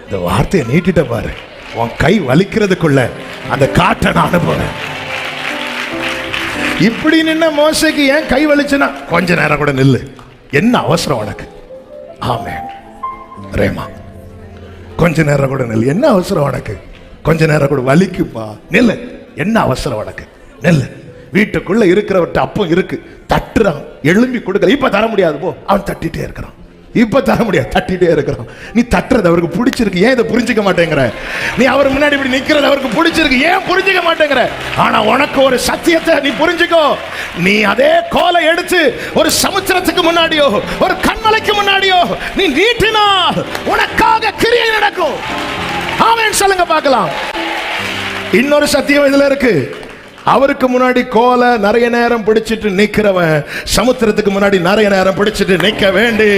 இந்த வார்த்தையை நீட்டிட்ட பாரு, உன் கை வலிக்கிறதுக்குள்ள அந்த காற்றை நான் அனுப்புறேன். இப்படி நின்ன மோசைக்கு ஏன் கை வலிச்சுன்னா, கொஞ்ச நேரம் கூட நில்லு, என்ன அவசரம் உனக்கு? ஆமென். ரேமா, கொஞ்ச நேரம் கூட நில்லு, என்ன அவசரம் உனக்கு? கொஞ்ச நேரம் கூட வலிக்குப்பா, நில்லு, என்ன அவசரம் உனக்கு? நில்லு. வீட்டுக்குள்ள இருக்கிறவர்கிட்ட அப்போ இருக்கு, தட்டுறான், எழும்பி கொடுக்கல, இப்ப தர முடியாது போ, அவன் தட்டிட்டே இருக்கிறான். இப்ப தர முடியாது, தட்டிட்டே இருக்கிறான். நீ தட்டுறது அவருக்கு பிடிச்சிருக்கு, ஏன் இதை புரிஞ்சுக்க மாட்டேங்கிற? நீ அவர் முன்னாடி இப்படி நிக்கிறது அவருக்கு பிடிச்சிருக்கு, ஏன் புரிஞ்சுக்க மாட்டேங்கிற? ஆனா உனக்கு ஒரு சத்தியத்தை நீ புரிஞ்சுக்கோ. நீ அதே கோலை எடுத்து ஒரு சமுத்திரத்துக்கு முன்னாடியோ ஒரு கண்மலைக்கு முன்னாடியோ நீ நீட்டினால் உனக்காக கிரியை நடக்கும். ஆமென் சொல்லுங்க பார்க்கலாம். இன்னொரு சத்தியம் இதுல இருக்கு. அவருக்கு முன்னாடி கோலை நிறைய நேரம் பிடிச்சிட்டு நிக்கிறவன் சமுத்திரத்துக்கு முன்னாடி நிறைய நேரம் பிடிச்சிட்டு நிக்க வேண்டி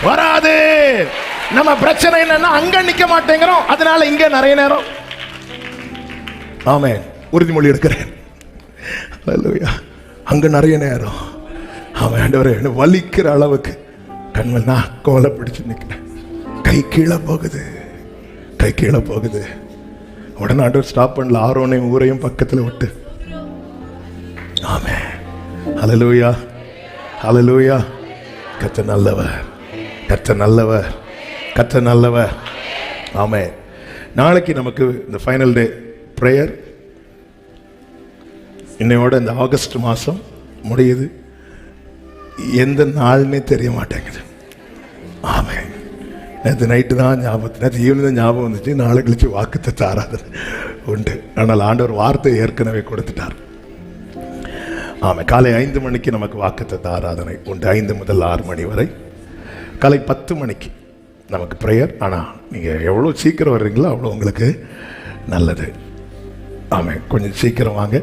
வராது. நம்ம பிரச்சனை என்னன்னா, அங்க நிக்க மாட்டேங்கிறோம், அதனால இங்க நிறைய நேரம். ஆமென். உறுதிமொழி எடுக்கிறேன். அல்லேலூயா. அங்க நிறைய நேரம். ஆமென். ஆண்டவரே, வலிக்கிற அளவுக்கு கண்மல் நான் கோலை பிடிச்சு நிக்கிறேன், கை கீழே போகுது. உடனே ஆண்டவர் ஸ்டாப் பண்ணல, ஆரோனையும் ஊரையும் பக்கத்துல விட்டு. ஆமென். ஹல்லேலூயா, ஹல்லேலூயா. கர்த்தர் நல்லவர். ஆமென். நாளைக்கு நமக்கு இந்த ஃபைனல் டே பிரேயர். இன்னையோட இந்த ஆகஸ்ட் மாதம் முடியுது. எந்த நாள்னே தெரிய மாட்டேங்குது. ஆமென். நேற்று நைட்டு தான் ஞாபகம், நேற்று ஈவினிங் தான் ஞாபகம் வந்துச்சு, நாளை கழிச்சு வாக்குத்தத்த ஆராதனை உண்டு. ஆனால் ஆண்டவர் வார்த்தை ஏற்கனவே கொடுத்துட்டார். ஆமாம். காலை 5 மணிக்கு நமக்கு வாக்குத்தத்த ஆராதனை உண்டு, 5 முதல் 6 மணி வரை. காலை 10 மணிக்கு நமக்கு ப்ரேயர். ஆனால் நீங்கள் எவ்வளோ சீக்கிரம் வர்றீங்களோ அவ்வளோ உங்களுக்கு நல்லது. ஆமாம், கொஞ்சம் சீக்கிரம் வாங்க.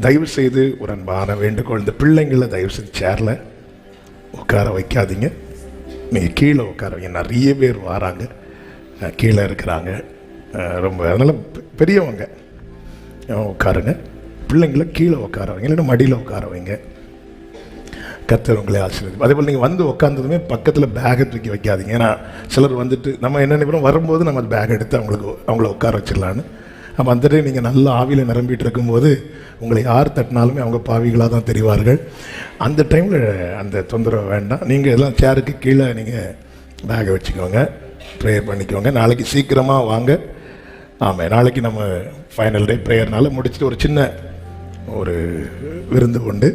தயவு செய்து ஒரு அன்பான வேண்டுகோள், இந்த பிள்ளைங்களை தயவு செய்து சேரில் உட்கார வைக்காதீங்க. நீங்கள் கீழே உட்கார வைங்க. நிறைய பேர் வராங்க, கீழே இருக்கிறாங்க ரொம்ப. அதனால் பெரியவங்க உட்காருங்க, பிள்ளைங்களை கீழே உட்கார வைங்க, இல்லைன்னா மடியில் உட்கார வைங்க. கர்த்தர் உங்களை ஆசீர்வதிப்பார். அதே போல் நீங்கள் வந்து உட்காந்ததுமே பக்கத்தில் பேகை தூக்கி வைக்காதீங்க. ஏன்னா சிலர் வந்துட்டு நம்ம என்ன நினைக்கிறோம், வரும்போது நம்ம பேக் எடுத்து அவங்கள உட்கார வச்சிடலான்னு. அப்போ அந்த டைம் நீங்கள் நல்ல ஆவியில் நிரம்பிட்டு இருக்கும்போது உங்களை யார் தட்டினாலுமே அவங்க பாவிகளாக தான் தெரிவார்கள். அந்த டைமில் அந்த தொந்தரவு வேண்டாம். நீங்கள் எல்லாம் சேருக்கு கீழே நீங்கள் பேகை வச்சுக்கோங்க, ப்ரேயர் பண்ணிக்கோங்க. நாளைக்கு சீக்கிரமாக வாங்க. ஆமாம், நாளைக்கு நம்ம ஃபைனல் டே ப்ரேயர்னால முடிச்சுட்டு ஒரு சின்ன ஒரு விருந்து உண்டு.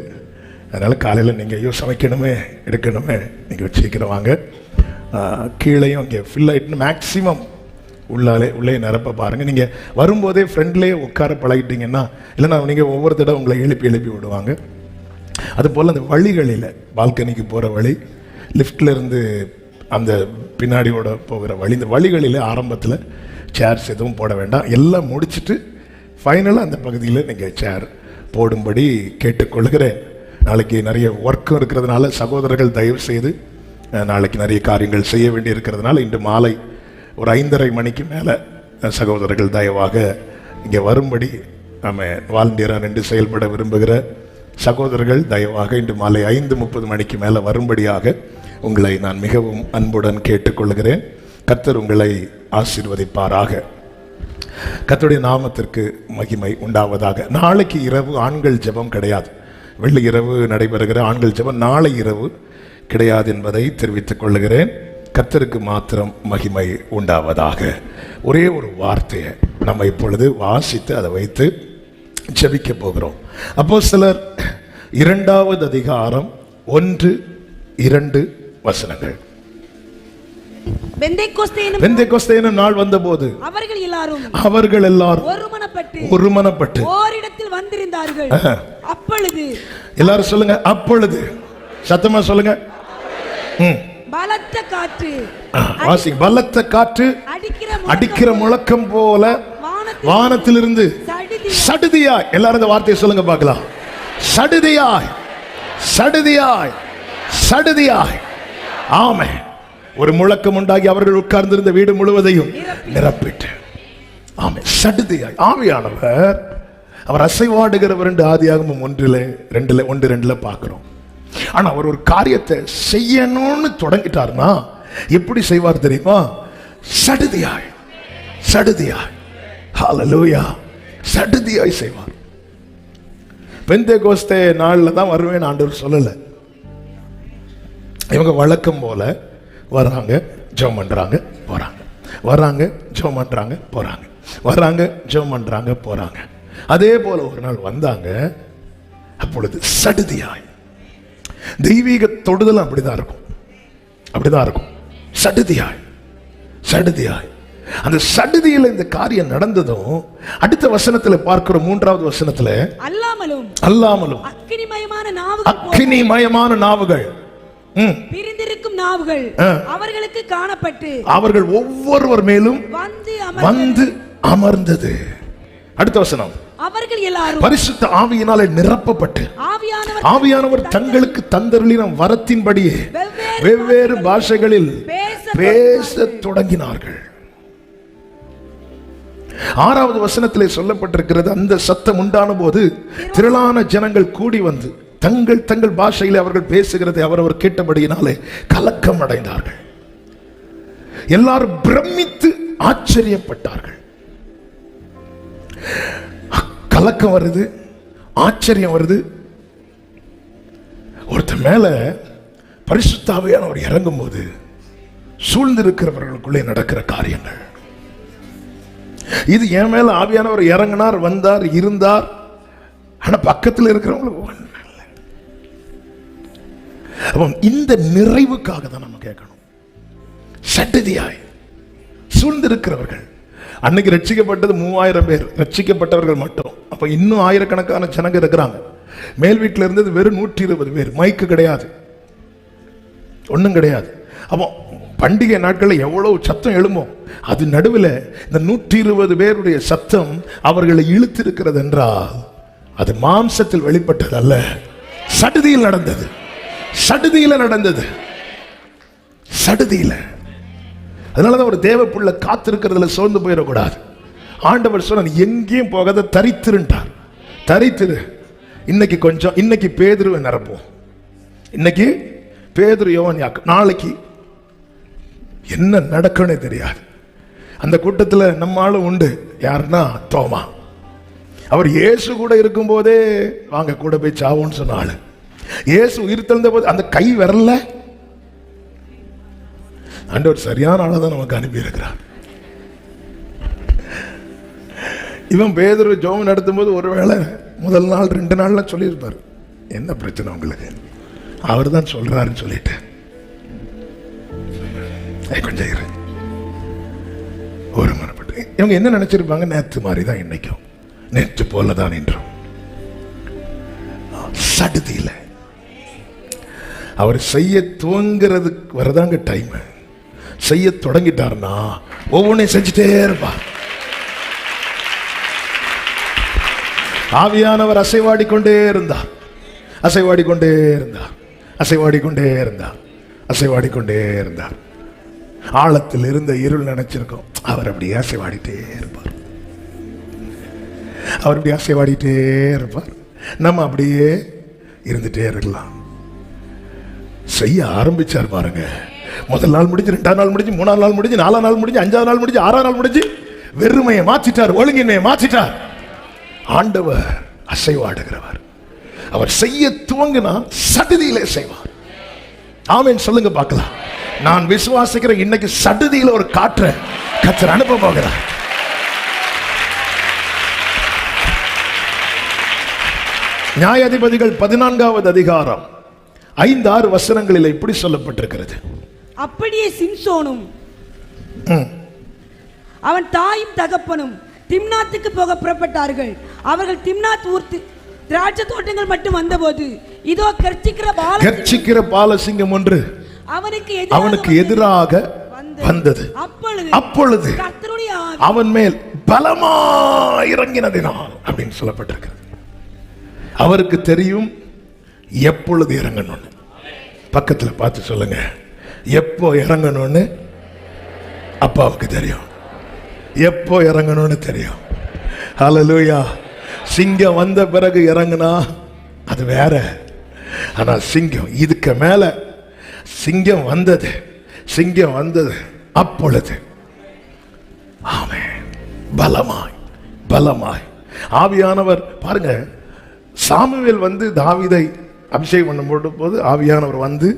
அதனால் காலையில் நீங்கள் ஐயோ சமைக்கணுமே எடுக்கணுமே, நீங்கள் சீக்கிரம் வாங்க. கீழேயும் அங்கே ஃபில் ஆகிட்டு மேக்ஸிமம் உள்ளே நிரப்ப பாருங்கள். நீங்கள் வரும்போதே ஃப்ரெண்ட்லேயே உட்கார பழகிட்டீங்கன்னா, இல்லைன்னா நீங்கள் ஒவ்வொரு தடவை உங்களை எழுப்பி விடுவாங்க. அதுபோல் அந்த வழிகளில் பால்கனிக்கு போகிற வழி, லிஃப்டில் இருந்து அந்த பின்னாடியோட போகிற வழி, இந்த வழிகளில் ஆரம்பத்தில் சேர்ஸ் எதுவும் போட வேண்டாம். எல்லாம் முடிச்சுட்டு ஃபைனலாக அந்த பகுதியில் நீங்கள் சேர் போடும்படி கேட்டுக்கொள்கிறேன். நாளைக்கு நிறைய ஒர்க்கும் இருக்கிறதுனால சகோதரர்கள் தயவு செய்து, நாளைக்கு நிறைய காரியங்கள் செய்ய வேண்டி இருக்கிறதுனால இன்று மாலை ஒரு 5:30 மணிக்கு மேலே சகோதரர்கள் தயவாக இங்கே வரும்படி, நம்ம வாலண்டியராக நின்று செயல்பட விரும்புகிற சகோதரர்கள் தயவாக இன்று மாலை 5:30 மணிக்கு மேலே வரும்படியாக உங்களை நான் மிகவும் அன்புடன் கேட்டுக்கொள்கிறேன். கர்த்தர் உங்களை ஆசீர்வதிப்பாராக. கர்த்தருடைய நாமத்திற்கு மகிமை உண்டாவதாக. நாளைக்கு இரவு ஆண்கள் ஜெபம் கிடையாது. வெள்ளி இரவு நடைபெறுகிற ஆண்கள் ஜெபம் நாளை இரவு கிடையாது என்பதை தெரிவித்துக் கொள்கிறேன். கர்த்தருக்கு மாத்திரம் மகிமை உண்டாவதாக. ஒரே ஒரு வார்த்தையை நம்ம இப்பொழுது வாசித்து அதை வைத்து ஜெபிக்க போகிறோம். அப்போஸ்தலர் 2வது அதிகாரம் 1-2 வசனங்கள். பெந்தேகொஸ்தே என்னும் நாள் வந்தபோது அவர்கள் எல்லாரும் ஒருமனப்பட்டு ஓரிடத்தில் வந்திருந்தார்கள். அப்பொழுது எல்லாரும் சொல்லுங்க, அப்பொழுது சத்தமா சொல்லுங்க. பலத்த காற்று, வாசிங்க. பலத்த காற்று அடிக்கிற முழக்கம் போல வானத்திலிருந்து சடுதியாய், எல்லாரும் இந்த வார்த்தையை சொல்லுங்க பார்க்கலாம். சடுதியாய், சடுதியாய், சடுதியாய். ஆமென். ஒரு முழக்கம் உண்டாகி அவர்கள் உட்கார்ந்திருந்த வீடு முழுவதையும் நிரப்பிட்டு. ஆமென். சடுதியாய் ஆவியானவர் அவர் அசைவாடுகிறவர் என்று ஆதியாகமம் 1:2 பார்க்கிறோம். ஆனா அவர் ஒரு காரியத்தை செய்யணும்னு தொடங்கிட்டார்னா எப்படி செய்வார் தெரியுமா? சடுதியாய், சடுதியாய். ஹல்லேலூயா. சடுதியாய் செய்வார். பெந்தேகொஸ்தே நாள்ல தான் வருவேன் ஆண்டவர் சொல்லல. இவங்க வழக்கம் போல வர்றாங்க, ஜெபம் பண்றாங்க, போறாங்க. வர்றாங்க, ஜெபம் பண்றாங்க, போறாங்க. வர்றாங்க, ஜெபம் பண்றாங்க, போறாங்க. அதே போல ஒரு நாள் வந்தாங்க. அப்பொழுது சடுதியாய், தெய்வீக தொடுதல் அப்படிதான் இருக்கும், அப்படிதான் இருக்கும். சடுதியாய், சடுதியாய். அந்த சடுதியில இந்த காரியம் நடந்ததும் அடுத்த வசனத்துல பார்க்கிற 3வது வசனத்துல அல்லாமலும் அக்கினிமயமான நாவுகள், பிரிந்திருக்கும் நாவுகள் அவர்களுக்கு காணப்பட்டு அவர்கள் ஒவ்வொருவர் மேலும் வந்து அமர்ந்தது. அடுத்த வசனம், அவர்கள் எல்லாரும் பரிசுத்த ஆவியினாலே நிரப்பப்பட்டு ஆவியானவர் தங்களுக்கு தந்தருளின வரத்தின்படியே வெவ்வேறு பாஷைகளில் பேசத் தொடங்கினார்கள். 6வது வசனத்திலே சொல்லப்பட்டிருக்கிறது, அந்த சத்தம் உண்டான போது திரளான ஜனங்கள் கூடி வந்து தங்கள் தங்கள் பாஷையிலே அவர்கள் பேசுகிறதை அவரவர் கேட்டபடியினாலே கலக்கம் அடைந்தார்கள். எல்லாரும் பிரமித்து ஆச்சரியப்பட்டார்கள். கலக்கம் வருது, ஆச்சரியம் வருது. ஒருத்தர் மேல பரிசுத்த ஆவியானவர் இறங்கும் போது சூழ்ந்திருக்கிறவர்களுக்குள்ளே நடக்கிற காரியங்கள். இது என் மேல ஆவியானவர் இறங்கினார், வந்தார், இருந்தார். ஆனா பக்கத்தில் இருக்கிறவங்களுக்கு இந்த நிறைவுக்காக தான் நம்ம கேட்கணும். சடுதியாய் சூழ்ந்திருக்கிறவர்கள். அன்னைக்கு ரட்சிக்கப்பட்டது 3000 பேர், ரட்சிக்கப்பட்டவர்கள் மட்டும். அப்ப இன்னும் ஆயிரக்கணக்கான ஜனங்க இருக்கிறாங்க. மேல் வீட்டில் இருந்தது வெறும் 120 பேர். மைக்கு கிடையாது, ஒண்ணும் கிடையாது. அப்போ பண்டிகை நாட்களில் எவ்வளவு சத்தம் எழுமோ, அது நடுவில் இந்த 120 பேருடைய சத்தம் அவர்களை இழுத்திருக்கிறது என்றால் அது மாம்சத்தில் வெளிப்பட்டது அல்ல, சடுதியில் நடந்தது. சடுதியில நடந்தது, சடுதியில. அதனாலதான் ஒரு தேவ புள்ள காத்திருக்கிறதுல சோர்ந்து போயிடக்கூடாது. ஆண்டவர் சொன்ன எங்கேயும் போகாத தரித்திருந்தார். தரித்திரு. இன்னைக்கு கொஞ்சம், இன்னைக்கு பேதுருவை நிரப்போம், இன்னைக்கு பேதுரு யோவான் யாக்கோபு, நாளைக்கு என்ன நடக்கும்னே தெரியாது. அந்த கூட்டத்தில் நம்ம ஆளும் உண்டு. யாருன்னா தோமா. அவர் இயேசு கூட இருக்கும் போதே வாங்க கூட போய் சாவோன்னு சொன்ன ஆளு. இயேசு உயிர் தெழுந்த போது அந்த கை வரல. ஆண்டவர் சரியான ஆளை தான் நமக்கு அனுப்பி இருக்கிறார். இவன் பேதுரு ஜெபம் நடத்தும் போது ஒருவேளை முதல் நாள் 2 நாள்ல சொல்லியிருப்பார், என்ன பிரச்சனை உங்களுக்கு, அவர் தான் சொல்றாருன்னு சொல்லிட்டு கொஞ்சம் இரு. ஒரு மனப்பட்டு இவங்க என்ன நினைச்சிருப்பாங்க, நேற்று மாதிரி தான் இன்னைக்கும், நேற்று போலதான் இன்றும். சடுதியில அவர் செய்ய துவங்கிறதுக்கு வரதாங்க டைம். செய்ய தொடங்கிட்டாருன்னா ஒவ்வொன்றையும் செஞ்சுட்டே இருப்பார். ஆவியானவர் அசைவாடிக்கொண்டே இருந்தார், அசைவாடிக்கொண்டே இருந்தார், அசைவாடிக்கொண்டே இருந்தார், அசைவாடிக்கொண்டே இருந்தார். ஆழத்தில் இருந்த இருள் நினைச்சிருக்கோம், அவர் அப்படியே அசைவாடிட்டே இருப்பார், அவர் அப்படியே அசைவாடிட்டே இருப்பார். நம்ம அப்படியே இருந்துட்டே இருக்கலாம். செய்ய ஆரம்பிச்சார் பாருங்க. முதல் நாள் முடிஞ்சு, 2ஆம் நாள் முடிஞ்சு, 3ஆம் நாள் முடிஞ்சு, 4ஆம் நாள் முடிஞ்சு, 5ஆம் நாள் முடிஞ்சு, 6ஆம் நாள் முடிஞ்சு, வெறுமையை மாற்றிட்டார், ஒழுங்கின்மையை மாற்றிட்டார். ஆண்டவர் அசைவாடுகிறவர். அவர் செய்ய துவங்கினா சடுதியிலே செய்வார். ஆமென் சொல்லுங்க பார்க்கலாம். நான் விசுவாசிக்கிறேன், இன்னைக்கு சடுதியில ஒரு காற்றை கர்த்தர் அனுப்ப போகிறார். நியாயாதிபதிகள் 14வது அதிகாரம் 5-6 வசனங்களில் இப்படி சொல்லப்பட்டிருக்கிறது. அப்படியே சிம்சோனும் அவன் தாயும் தகப்பனும் திம்னாத்துக்கு போக புறப்பட்டார்கள். அவர்கள் திம்னாத் ஊர் திராட்சை தோட்டங்கள் மட்டும் வந்தபோது இதோ கர்ச்சிக்கிற பாலசிங்கம் ஒன்று அவனுக்கு எதிராக வந்தது. அப்பொழுது அவன் மேல் பலமா இறங்கினதினால் அப்படின்னு சொல்லப்பட்டிருக்கிறது. அவருக்கு தெரியும் எப்பொழுது இறங்கணும்னு. பக்கத்துல பார்த்து சொல்லுங்க, எப்போ இறங்கணும்னு அப்பாவுக்கு தெரியும், எப்போ இறங்கணும்னு தெரியும். ஹல்லேலூயா. சிங்கம் வந்த பிறகு இறங்குனா அது வேற. ஆனா சிங்கம் இதுக்கு மேல, சிங்கம் வந்தது, சிங்கம் வந்தது அப்பொழுது ஆமென் பலமாய் பலமாய் ஆவியானவர். பாருங்க, சாமுவேல் வந்து தாவீதை அபிஷேகம் பண்ணும் போது ஆவியானவர் வந்து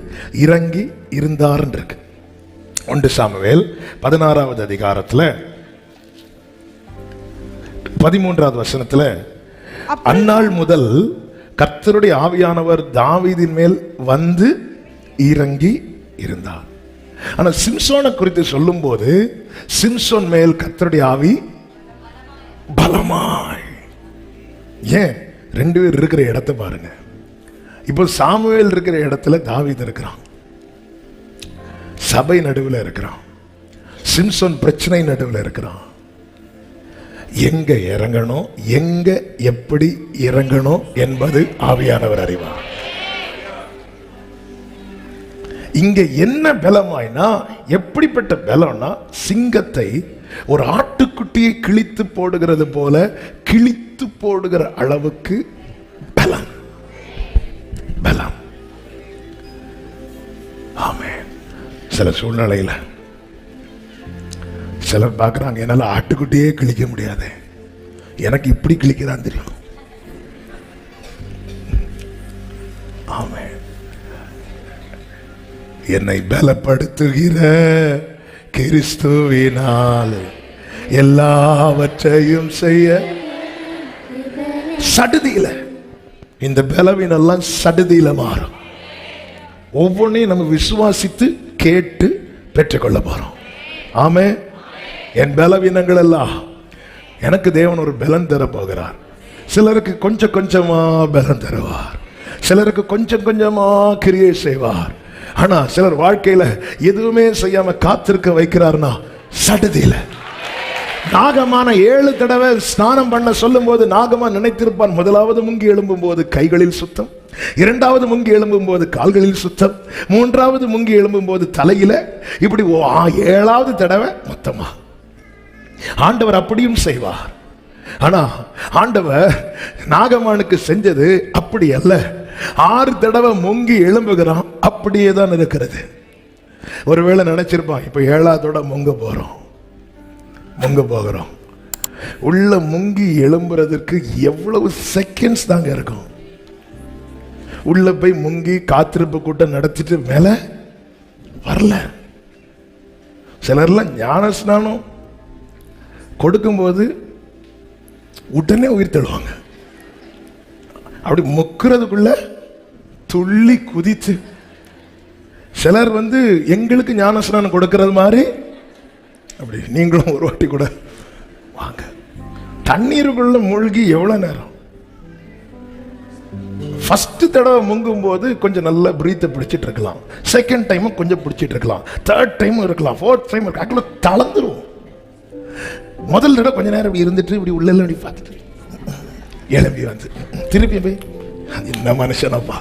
இறங்கி இருந்தார் இருக்கு. 1 சாமுவேல் 16வது அதிகாரத்துல 13வது வசனத்துல, அந்நாள் முதல் கர்த்தருடைய ஆவியானவர் தாவீதின் மேல் வந்து இறங்கி இருந்தார். ஆனா சிம்சோனை குறித்து சொல்லும் போது சிம்சோன் மேல் கர்த்தருடைய ஆவி பலமாய். ஏன்? 2 பேர் இருக்கிற இடத்தை பாருங்க. இப்போ சாமுவேல் இருக்கிற இடத்துல தாவீது இருக்கிறான், சபை நடுவில் இருக்கிறான். சிம்சோன் பிரச்சனை நடுவில் இருக்கிறான். எங்க இறங்கணும், எங்க எப்படி இறங்கணும் என்பது ஆவியானவர் அறிவார். இங்க என்ன பலமாய்னா, எப்படிப்பட்ட பலம்னா, சிங்கத்தை ஒரு ஆட்டுக்குட்டியை கிழித்து போடுகிறது போல கிழித்து போடுகிற அளவுக்கு பலம், பலம். ஆமென். சில சூழ்நிலையில சிலர் பார்க்குறாங்க, என்னால் ஆட்டுக்குட்டியே கிழிக்க முடியாது, எனக்கு இப்படி கிழிக்கதான் தெரியும். ஆமென். என்னை பலப்படுத்துகிற கிறிஸ்துவினால் எல்லாவற்றையும் செய்ய. சடுதியில இந்த பலவீனெல்லாம் சடுதியில மாறும். ஒவ்வொன்றையும் நம்ம விசுவாசித்து கேட்டு பெற்றுக்கொள்ள போறோம். ஆமே. என் பலவீனங்கள் எல்லாம் எனக்கு தேவன் ஒரு பலன் தர போகிறார். சிலருக்கு கொஞ்சம் கொஞ்சமா பலன் தருவார், சிலருக்கு கொஞ்சம் கொஞ்சமா கிரியை செய்வார். ஆனா சிலர் வாழ்க்கையில எதுவுமே செய்யாம காத்திருக்க வைக்கிறாருன்னா சடுதியில. நாகமான 7 தடவை ஸ்நானம் பண்ண சொல்லும் போது நாகமான் நினைத்திருப்பான், முதலாவது முங்கி எழும்பும் போது கைகளில் சுத்தம், இரண்டாவது முங்கி எழும்பும் போது கால்களில் சுத்தம், மூன்றாவது முங்கி எழும்பும் போது தலையில, இப்படி 7வது தடவை மொத்தமா. ஆண்டவர் அப்படியும் செய்வார். ஆனா ஆண்டவர் நாகமானுக்கு செஞ்சது அப்படி அல்ல. 6 தடவை முங்கி எழும்புகிறான், அப்படியே தான் இருக்கிறது. ஒருவேளை நினைச்சிருப்பான், இப்ப 7வதோட முங்க போகிறோம். உள்ள முங்கி எழும்புறதுக்கு எவ்வளவு செகண்ட்ஸ் தாங்க இருக்கும். உள்ள போய் முங்கி காத்திருப்பு கூட்டம் நடத்திட்டு மேல வரல. சிலர்லாம் ஞான ஸ்நானம் கொடுக்கும்போது உடனே உயிர் தள்ளுவாங்க. அப்படி முக்கிறதுக்குள்ள துள்ளி குதித்து, சிலர் எங்களுக்கு ஞான ஸ்நானம் கொடுக்கிறது மாதிரி அப்படி நீங்களும் ஒரு வாட்டி கூட வாங்க. தண்ணீருக்குள்ள மூழ்கி எவ்வளவு நேரம்? ஃபர்ஸ்ட் தடவை முங்கும் போது கொஞ்சம் நல்ல பிரீத்தை பிடிச்சிட்டு இருக்கலாம், செகண்ட் டைமும் கொஞ்சம் பிடிச்சிட்டு இருக்கலாம், தேர்ட் டைமும் இருக்கலாம், ஃபோர்த் டைம் இருக்கலாம், தளர்ந்துரும். முதல் தடவை கொஞ்ச நேரம் இப்படி இருந்துட்டு இப்படி உள்ள இப்படி பார்த்துட்டு எழும்பி திருப்பி போய், அது என்ன மனுஷனப்பா,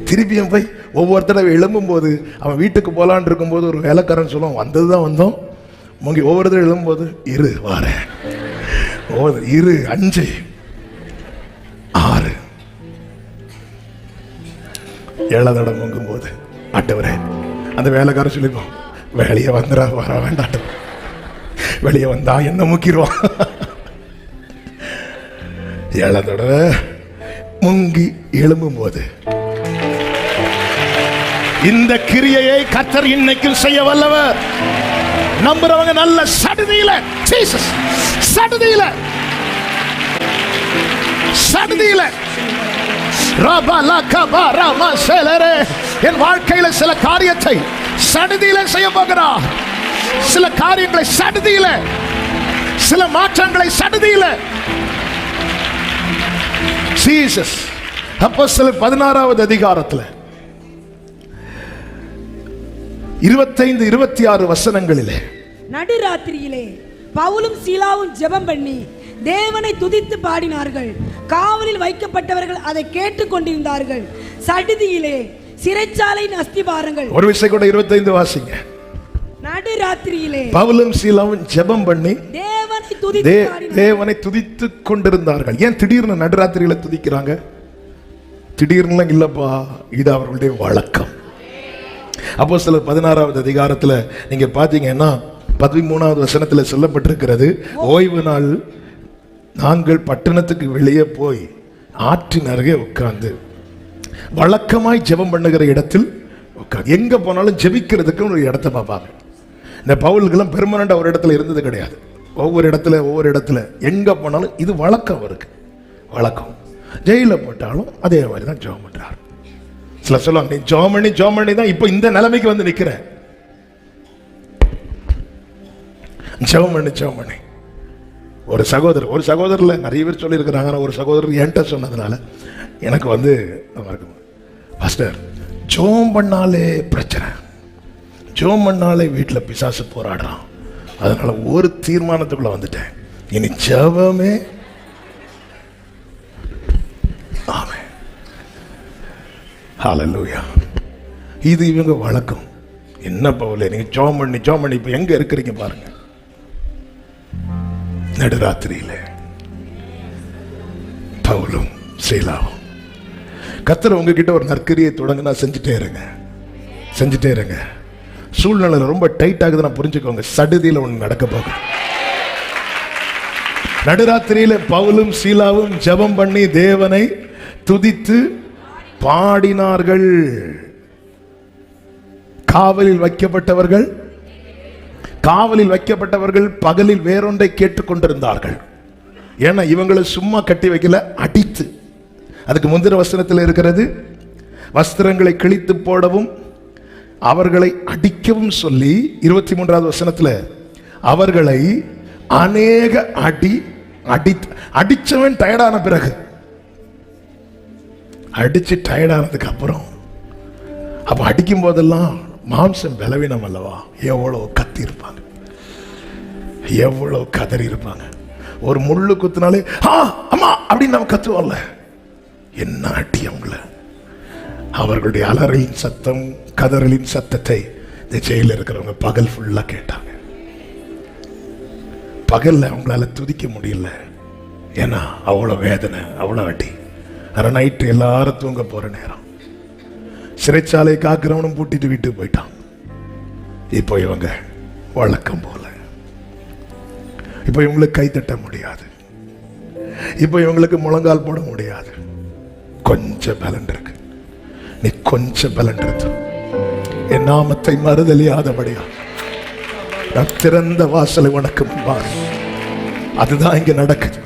திருப்பியும் போய் ஒவ்வொரு தடவை எழும்பும் போது அவன் வீட்டுக்கு போலான் இருக்கும் போது ஒரு வேலைக்காரன் சொல்லுவான், வந்ததுதான் வந்தோம். முங்கி ஒவ்வொரு தடவை எழும்பும் போது இரு வாரேன், 2 5 6 7 தடவை முங்கும் போது ஆண்டவரே, அந்த வேலைக்காரன் சொல்லிப்போம், வெளியே வந்துடா வர வேண்டாம், வெளியே வந்தா என்ன முக்கிடுவான். 7 தடவை முங்கி எழும்பும் போது இந்த கிரியையை கர்த்தர் இன்னைக்கும் செய்ய வல்லவர். நம்புறவங்க நல்ல சடுதியில, ஜீசஸ் சடுதியில என் வாழ்க்கையில சில காரியத்தை சடுதியில செய்ய போகிறார். சில காரியங்களை சடுதியில, சில மாற்றங்களை சடுதியில. ஜீசஸ் அப்போஸ்தலர் 16வது அதிகாரத்துல 25 26 வசனங்களிலே, நடுராத்திரியிலே பவுலும் சீலாவும் ஜெபம் பண்ணி தேவனை துதித்து பாடினார்கள். காவலில் வைக்கப்பட்டவர்கள் அதை கேட்டுக் கொண்டிருந்தார்கள். சடுதியிலே சிறைச்சாலையின் அஸ்திபாரங்கள். ஒரு விஷயம் கூட 25 வாசிங்க. நடுராத்திரியிலே பவுலும் சீலாவும் ஜெபம் பண்ணி தேவனை துதித்து கொண்டிருந்தார்கள். ஏன் திடீர்னு நடுராத்திரியில துதிக்கிறாங்க? திடீர்னு இல்லப்பா, இது அவர்களுடைய வழக்கம். அப்போஸ்தலர் 16வது அதிகாரத்துல நீங்க பாத்தீங்கன்னா 13வது வசனத்துல சொல்லப்பட்டிருக்கிறது, ஓய்வு நாள் நாங்கள் பட்டணத்துக்கு வெளியே போய் ஆற்றின் அருகே உட்கார்ந்து வழக்கமாய் ஜெபம் பண்ணுகிற இடத்தில் உட்கார்ந்து, எங்க போனாலும் ஜெபிக்கிறதுக்கு ஒரு இடத்தை பார்ப்பாங்க. இந்த பவுல்களும் பெர்மனண்டா ஒரு இடத்துல இருந்தது கிடையாது. ஒவ்வொரு இடத்துல எங்க போனாலும் இது வழக்கம் இருக்கு. வழக்கம் ஜெயில போட்டாலும் அதே மாதிரி தான் ஜெபம் பண்றாரு. சில சொல்லுவாங்க, நீ ஜெர்மனி தான் இப்போ இந்த நிலைமைக்கு வந்து நிக்கிற. ஜெர்மனி ஒரு சகோதரர்ல நிறைய பேர் சொல்லி இருக்கிறாங்க. ஒரு சகோதரர் என்கிட்ட சொன்னதுனால எனக்கு பாஸ்டர், ஜெபம் பண்ணாலே பிரச்சனை, ஜெபம் பண்ணாலே வீட்டில் பிசாசு போராடுறான். அதனால ஒரு தீர்மானத்துக்குள்ள வந்துட்டேன், இனி ஜெபமே. ஆமென், ஹல்லேலூயா. இது இவங்க வழக்கம். என்ன பவுலே, நீங்க ஜெபம் பண்ணி இப்ப எங்க இருக்கிறீங்க பாருங்க. நடுராத்திரியில பவுலும் சீலாவும். கர்த்தர் உங்ககிட்ட ஒரு நற்கிரியை தொடங்கினா செஞ்சுட்டே இருங்க. சூழ்நிலை ரொம்ப டைட் ஆகுதுன்னா புரிஞ்சுக்கோங்க, சடுதியில ஒண்ணு நடக்க போகுது. நடுராத்திரியில பவுலும் சீலாவும் ஜெபம் பண்ணி தேவனை துதித்து பாடினார்கள். காவலில் வைக்கப்பட்டவர்கள் பகலில் வேறொன்றை கேட்டுக்கொண்டிருந்தார்கள். ஏன்னா இவங்களை சும்மா கட்டி வைக்கல, அடித்து. அதுக்கு முந்தின வசனத்தில் இருக்கிறது, வஸ்திரங்களை கிழித்து போடவும் அவர்களை அடிக்கவும் சொல்லி 23வது வசனத்தில் அவர்களை அநேக அடிச்சவன் டயர்டான பிறகு, அடிச்சு டயர்டானதுக்கு அப்புறம் அப்ப அடிக்கும் போதெல்லாம் மாம்சம் பலவீனம் அல்லவா, எவ்வளவு கத்தி இருப்பாங்க, எவ்வளவு கதறி இருப்பாங்க. ஒரு முள்ளு குத்துனாலே அம்மா அப்படின்னு நம்ம கத்துவோம்ல, என்ன அடி அவங்கள. அவர்களுடைய அலறலின் சத்தம், கதறலின் சத்தத்தை இந்த ஜெயில இருக்கிறவங்க பகல் ஃபுல்லா கேட்டாங்க. பகல்ல அவங்களால துதிக்க முடியல, ஏன்னா அவ்வளோ வேதனை, அவ்வளோ அடி. ஆனால் நைட்டு எல்லாரும் தூங்க போற நேரம், சிறைச்சாலை காக்கிறவனும் பூட்டிட்டு வீட்டுக்கு போயிட்டான். இப்போ இவங்க வழக்கம் போல, இப்போ இவங்களுக்கு கை தட்ட முடியாது, இப்போ இவங்களுக்கு முழங்கால் போட முடியாது. கொஞ்சம் பலன் இருக்கு, நீ கொஞ்சம் பலன் எடுத்து என் நாமத்தை மறுதலியாதபடியா நான் திறந்த வாசலை உனக்கு முன்பாக. அதுதான் இங்க நடக்குது.